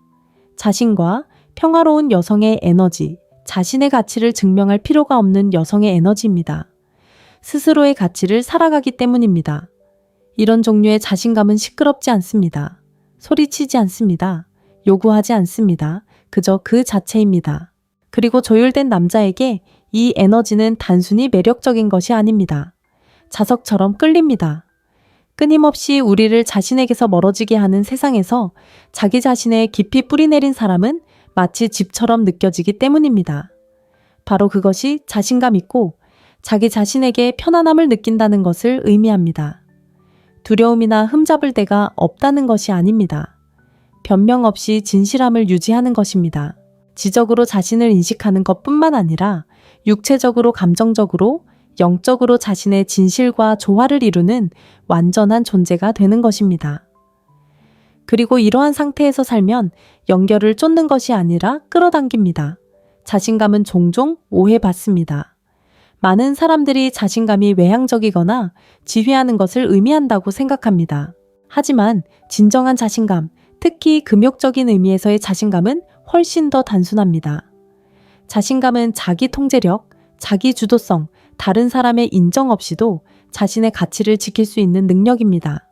자신과 평화로운 여성의 에너지, 자신의 가치를 증명할 필요가 없는 여성의 에너지입니다. 스스로의 가치를 살아가기 때문입니다. 이런 종류의 자신감은 시끄럽지 않습니다. 소리치지 않습니다. 요구하지 않습니다. 그저 그 자체입니다. 그리고 조율된 남자에게 이 에너지는 단순히 매력적인 것이 아닙니다. 자석처럼 끌립니다. 끊임없이 우리를 자신에게서 멀어지게 하는 세상에서 자기 자신에 깊이 뿌리내린 사람은 마치 집처럼 느껴지기 때문입니다. 바로 그것이 자신감 있고 자기 자신에게 편안함을 느낀다는 것을 의미합니다. 두려움이나 흠잡을 데가 없다는 것이 아닙니다. 변명 없이 진실함을 유지하는 것입니다. 지적으로 자신을 인식하는 것뿐만 아니라 육체적으로, 감정적으로, 영적으로 자신의 진실과 조화를 이루는 완전한 존재가 되는 것입니다. 그리고 이러한 상태에서 살면 연결을 쫓는 것이 아니라 끌어당깁니다. 자신감은 종종 오해받습니다. 많은 사람들이 자신감이 외향적이거나 지휘하는 것을 의미한다고 생각합니다. 하지만 진정한 자신감, 특히 금욕적인 의미에서의 자신감은 훨씬 더 단순합니다. 자신감은 자기 통제력, 자기 주도성, 다른 사람의 인정 없이도 자신의 가치를 지킬 수 있는 능력입니다.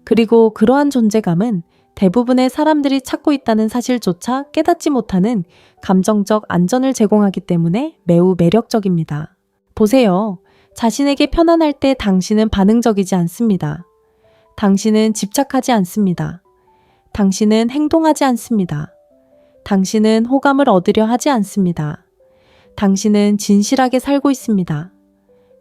그리고 그러한 존재감은 대부분의 사람들이 찾고 있다는 사실조차 깨닫지 못하는 감정적 안전을 제공하기 때문에 매우 매력적입니다. 보세요. 자신에게 편안할 때 당신은 반응적이지 않습니다. 당신은 집착하지 않습니다. 당신은 행동하지 않습니다. 당신은 호감을 얻으려 하지 않습니다. 당신은 진실하게 살고 있습니다.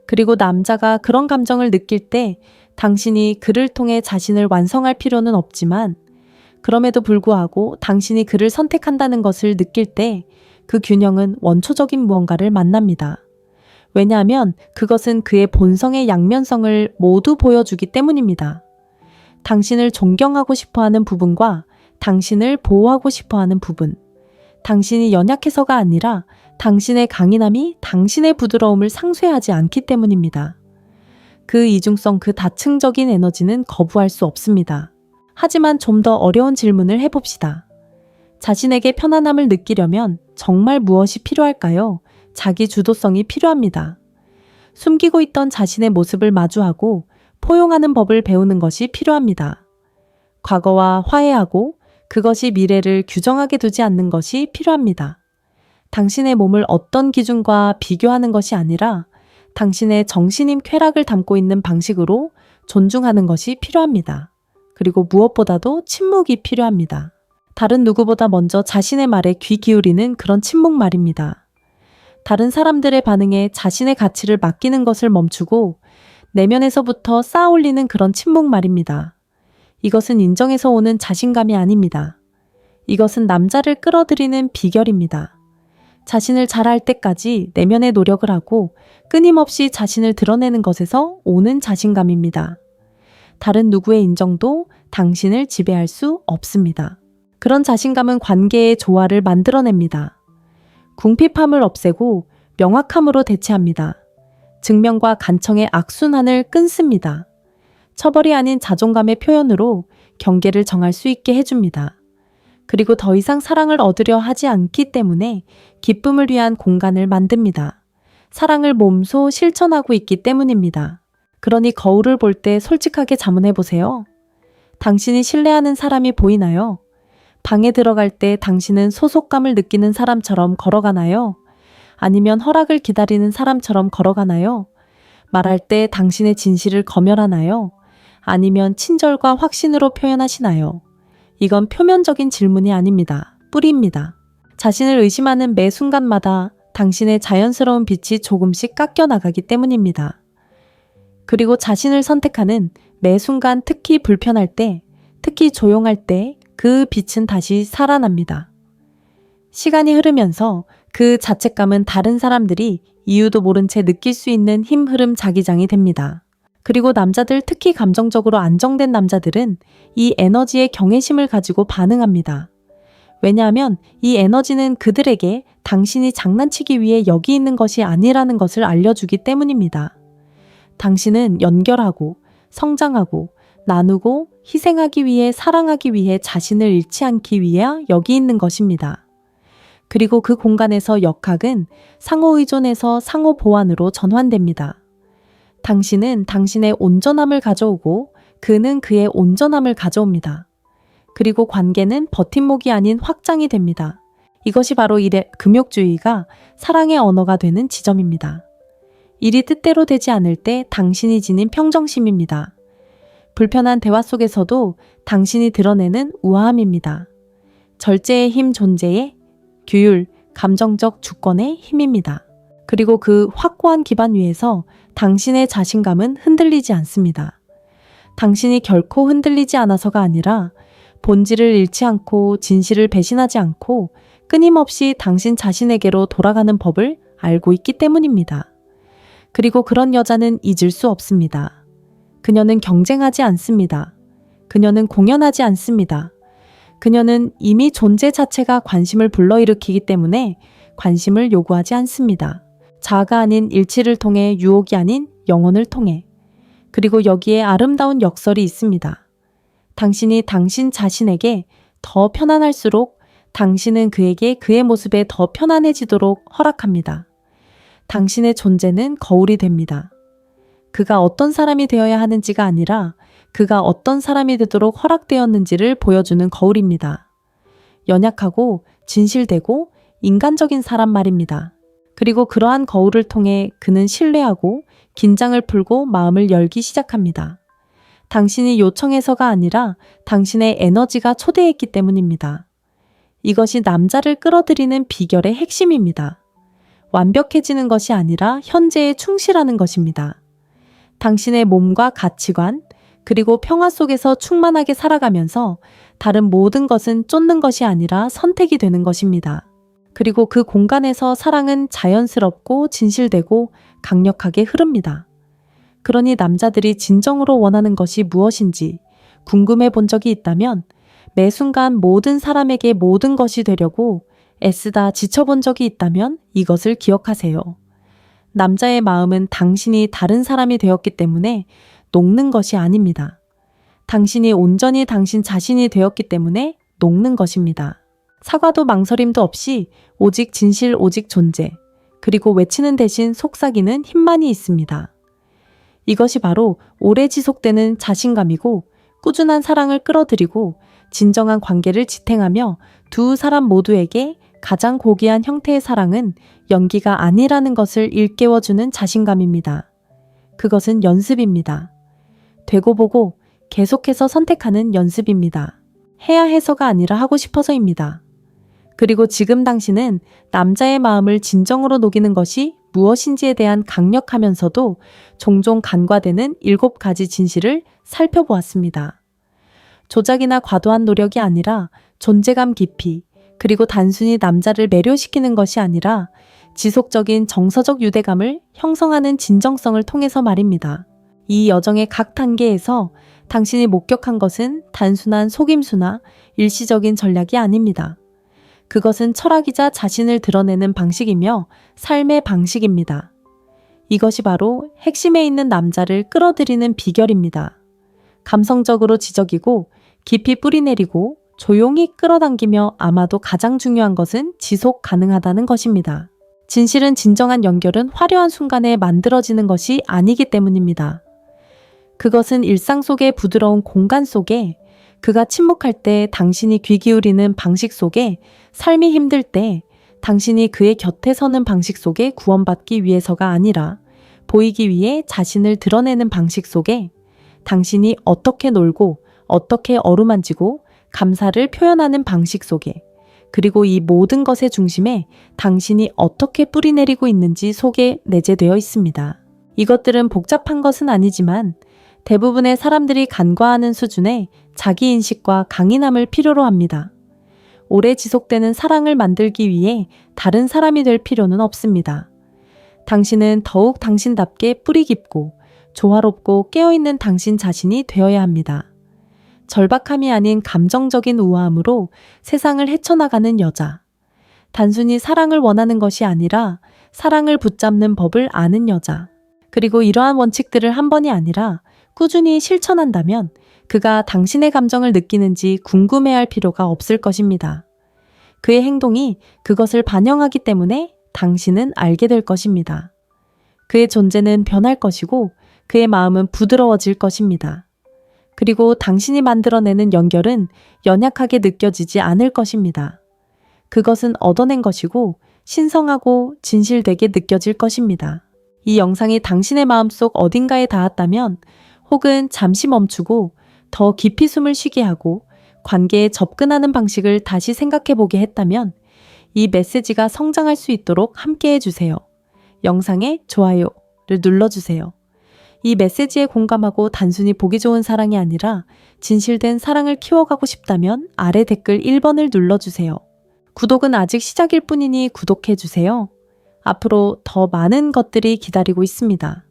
그리고 남자가 그런 감정을 느낄 때 당신이 그를 통해 자신을 완성할 필요는 없지만 그럼에도 불구하고 당신이 그를 선택한다는 것을 느낄 때 그 균형은 원초적인 무언가를 만납니다. 왜냐하면 그것은 그의 본성의 양면성을 모두 보여주기 때문입니다. 당신을 존경하고 싶어하는 부분과 당신을 보호하고 싶어하는 부분, 당신이 연약해서가 아니라 당신의 강인함이 당신의 부드러움을 상쇄하지 않기 때문입니다. 그 이중성, 그 다층적인 에너지는 거부할 수 없습니다. 하지만 좀 더 어려운 질문을 해봅시다. 자신에게 편안함을 느끼려면 정말 무엇이 필요할까요? 자기 주도성이 필요합니다. 숨기고 있던 자신의 모습을 마주하고 포용하는 법을 배우는 것이 필요합니다. 과거와 화해하고 그것이 미래를 규정하게 두지 않는 것이 필요합니다. 당신의 몸을 어떤 기준과 비교하는 것이 아니라 당신의 정신임 쾌락을 담고 있는 방식으로 존중하는 것이 필요합니다. 그리고 무엇보다도 침묵이 필요합니다. 다른 누구보다 먼저 자신의 말에 귀 기울이는 그런 침묵 말입니다. 다른 사람들의 반응에 자신의 가치를 맡기는 것을 멈추고 내면에서부터 쌓아 올리는 그런 침묵 말입니다. 이것은 인정에서 오는 자신감이 아닙니다. 이것은 남자를 끌어들이는 비결입니다. 자신을 잘할 때까지 내면의 노력을 하고 끊임없이 자신을 드러내는 것에서 오는 자신감입니다. 다른 누구의 인정도 당신을 지배할 수 없습니다. 그런 자신감은 관계의 조화를 만들어냅니다. 궁핍함을 없애고 명확함으로 대체합니다. 증명과 간청의 악순환을 끊습니다. 처벌이 아닌 자존감의 표현으로 경계를 정할 수 있게 해줍니다. 그리고 더 이상 사랑을 얻으려 하지 않기 때문에 기쁨을 위한 공간을 만듭니다. 사랑을 몸소 실천하고 있기 때문입니다. 그러니 거울을 볼 때 솔직하게 자문해 보세요. 당신이 신뢰하는 사람이 보이나요? 방에 들어갈 때 당신은 소속감을 느끼는 사람처럼 걸어가나요? 아니면 허락을 기다리는 사람처럼 걸어가나요? 말할 때 당신의 진실을 검열하나요? 아니면 친절과 확신으로 표현하시나요? 이건 표면적인 질문이 아닙니다. 뿌리입니다. 자신을 의심하는 매 순간마다 당신의 자연스러운 빛이 조금씩 깎여나가기 때문입니다. 그리고 자신을 선택하는 매 순간, 특히 불편할 때, 특히 조용할 때 그 빛은 다시 살아납니다. 시간이 흐르면서 그 자책감은 다른 사람들이 이유도 모른 채 느낄 수 있는 힘 흐름 자기장이 됩니다. 그리고 남자들, 특히 감정적으로 안정된 남자들은 이 에너지의 경외심을 가지고 반응합니다. 왜냐하면 이 에너지는 그들에게 당신이 장난치기 위해 여기 있는 것이 아니라는 것을 알려주기 때문입니다. 당신은 연결하고 성장하고 나누고 희생하기 위해, 사랑하기 위해, 자신을 잃지 않기 위해 여기 있는 것입니다. 그리고 그 공간에서 역학은 상호 의존에서 상호 보완으로 전환됩니다. 당신은 당신의 온전함을 가져오고 그는 그의 온전함을 가져옵니다. 그리고 관계는 버팀목이 아닌 확장이 됩니다. 이것이 바로 금욕주의가 사랑의 언어가 되는 지점입니다. 일이 뜻대로 되지 않을 때 당신이 지닌 평정심입니다. 불편한 대화 속에서도 당신이 드러내는 우아함입니다. 절제의 힘, 존재의 규율, 감정적 주권의 힘입니다. 그리고 그 확고한 기반 위에서 당신의 자신감은 흔들리지 않습니다. 당신이 결코 흔들리지 않아서가 아니라 본질을 잃지 않고 진실을 배신하지 않고 끊임없이 당신 자신에게로 돌아가는 법을 알고 있기 때문입니다. 그리고 그런 여자는 잊을 수 없습니다. 그녀는 경쟁하지 않습니다. 그녀는 공연하지 않습니다. 그녀는 이미 존재 자체가 관심을 불러일으키기 때문에 관심을 요구하지 않습니다. 자아가 아닌 일치를 통해 유혹이 아닌 영혼을 통해. 그리고 여기에 아름다운 역설이 있습니다. 당신이 당신 자신에게 더 편안할수록 당신은 그에게 그의 모습에 더 편안해지도록 허락합니다. 당신의 존재는 거울이 됩니다. 그가 어떤 사람이 되어야 하는지가 아니라 그가 어떤 사람이 되도록 허락되었는지를 보여주는 거울입니다. 연약하고 진실되고 인간적인 사람 말입니다. 그리고 그러한 거울을 통해 그는 신뢰하고 긴장을 풀고 마음을 열기 시작합니다. 당신이 요청해서가 아니라 당신의 에너지가 초대했기 때문입니다. 이것이 남자를 끌어들이는 비결의 핵심입니다. 완벽해지는 것이 아니라 현재에 충실하는 것입니다. 당신의 몸과 가치관, 그리고 평화 속에서 충만하게 살아가면서 다른 모든 것은 쫓는 것이 아니라 선택이 되는 것입니다. 그리고 그 공간에서 사랑은 자연스럽고 진실되고 강력하게 흐릅니다. 그러니 남자들이 진정으로 원하는 것이 무엇인지 궁금해 본 적이 있다면 매 순간 모든 사람에게 모든 것이 되려고 애쓰다 지쳐본 적이 있다면 이것을 기억하세요. 남자의 마음은 당신이 다른 사람이 되었기 때문에 녹는 것이 아닙니다. 당신이 온전히 당신 자신이 되었기 때문에 녹는 것입니다. 사과도 망설임도 없이 오직 진실 오직 존재, 그리고 외치는 대신 속삭이는 힘만이 있습니다. 이것이 바로 오래 지속되는 자신감이고 꾸준한 사랑을 끌어들이고 진정한 관계를 지탱하며 두 사람 모두에게 가장 고귀한 형태의 사랑은 연기가 아니라는 것을 일깨워주는 자신감입니다. 그것은 연습입니다. 되고 보고 계속해서 선택하는 연습입니다. 해야 해서가 아니라 하고 싶어서입니다. 그리고 지금 당신은 남자의 마음을 진정으로 녹이는 것이 무엇인지에 대한 강력하면서도 종종 간과되는 7가지 진실을 살펴보았습니다. 조작이나 과도한 노력이 아니라 존재감 깊이, 그리고 단순히 남자를 매료시키는 것이 아니라 지속적인 정서적 유대감을 형성하는 진정성을 통해서 말입니다. 이 여정의 각 단계에서 당신이 목격한 것은 단순한 속임수나 일시적인 전략이 아닙니다. 그것은 철학이자 자신을 드러내는 방식이며 삶의 방식입니다. 이것이 바로 핵심에 있는 남자를 끌어들이는 비결입니다. 감성적으로 지적이고 깊이 뿌리내리고 조용히 끌어당기며 아마도 가장 중요한 것은 지속 가능하다는 것입니다. 진실은 진정한 연결은 화려한 순간에 만들어지는 것이 아니기 때문입니다. 그것은 일상 속의 부드러운 공간 속에, 그가 침묵할 때 당신이 귀 기울이는 방식 속에, 삶이 힘들 때 당신이 그의 곁에 서는 방식 속에 구원받기 위해서가 아니라 보이기 위해 자신을 드러내는 방식 속에, 당신이 어떻게 놀고 어떻게 어루만지고 감사를 표현하는 방식 속에, 그리고 이 모든 것의 중심에 당신이 어떻게 뿌리내리고 있는지 속에 내재되어 있습니다. 이것들은 복잡한 것은 아니지만 대부분의 사람들이 간과하는 수준의 자기인식과 강인함을 필요로 합니다. 오래 지속되는 사랑을 만들기 위해 다른 사람이 될 필요는 없습니다. 당신은 더욱 당신답게 뿌리 깊고 조화롭고 깨어있는 당신 자신이 되어야 합니다. 절박함이 아닌 감정적인 우아함으로 세상을 헤쳐나가는 여자. 단순히 사랑을 원하는 것이 아니라 사랑을 붙잡는 법을 아는 여자. 그리고 이러한 원칙들을 한 번이 아니라 꾸준히 실천한다면 그가 당신의 감정을 느끼는지 궁금해할 필요가 없을 것입니다. 그의 행동이 그것을 반영하기 때문에 당신은 알게 될 것입니다. 그의 존재는 변할 것이고 그의 마음은 부드러워질 것입니다. 그리고 당신이 만들어내는 연결은 연약하게 느껴지지 않을 것입니다. 그것은 얻어낸 것이고 신성하고 진실되게 느껴질 것입니다. 이 영상이 당신의 마음속 어딘가에 닿았다면, 혹은 잠시 멈추고 더 깊이 숨을 쉬게 하고 관계에 접근하는 방식을 다시 생각해 보게 했다면 이 메시지가 성장할 수 있도록 함께 해주세요. 영상에 좋아요를 눌러주세요. 이 메시지에 공감하고 단순히 보기 좋은 사랑이 아니라 진실된 사랑을 키워가고 싶다면 아래 댓글 1번을 눌러주세요. 구독은 아직 시작일 뿐이니 구독해주세요. 앞으로 더 많은 것들이 기다리고 있습니다.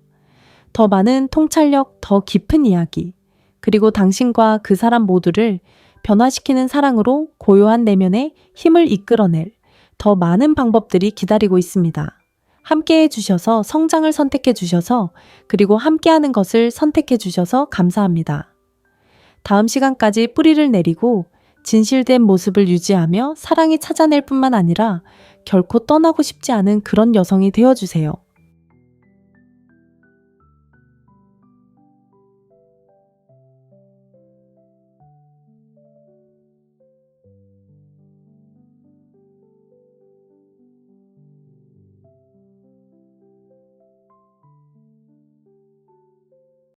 더 많은 통찰력, 더 깊은 이야기, 그리고 당신과 그 사람 모두를 변화시키는 사랑으로 고요한 내면에 힘을 이끌어낼 더 많은 방법들이 기다리고 있습니다. 함께 해주셔서, 성장을 선택해 주셔서, 그리고 함께하는 것을 선택해 주셔서 감사합니다. 다음 시간까지 뿌리를 내리고 진실된 모습을 유지하며 사랑이 찾아낼 뿐만 아니라 결코 떠나고 싶지 않은 그런 여성이 되어주세요.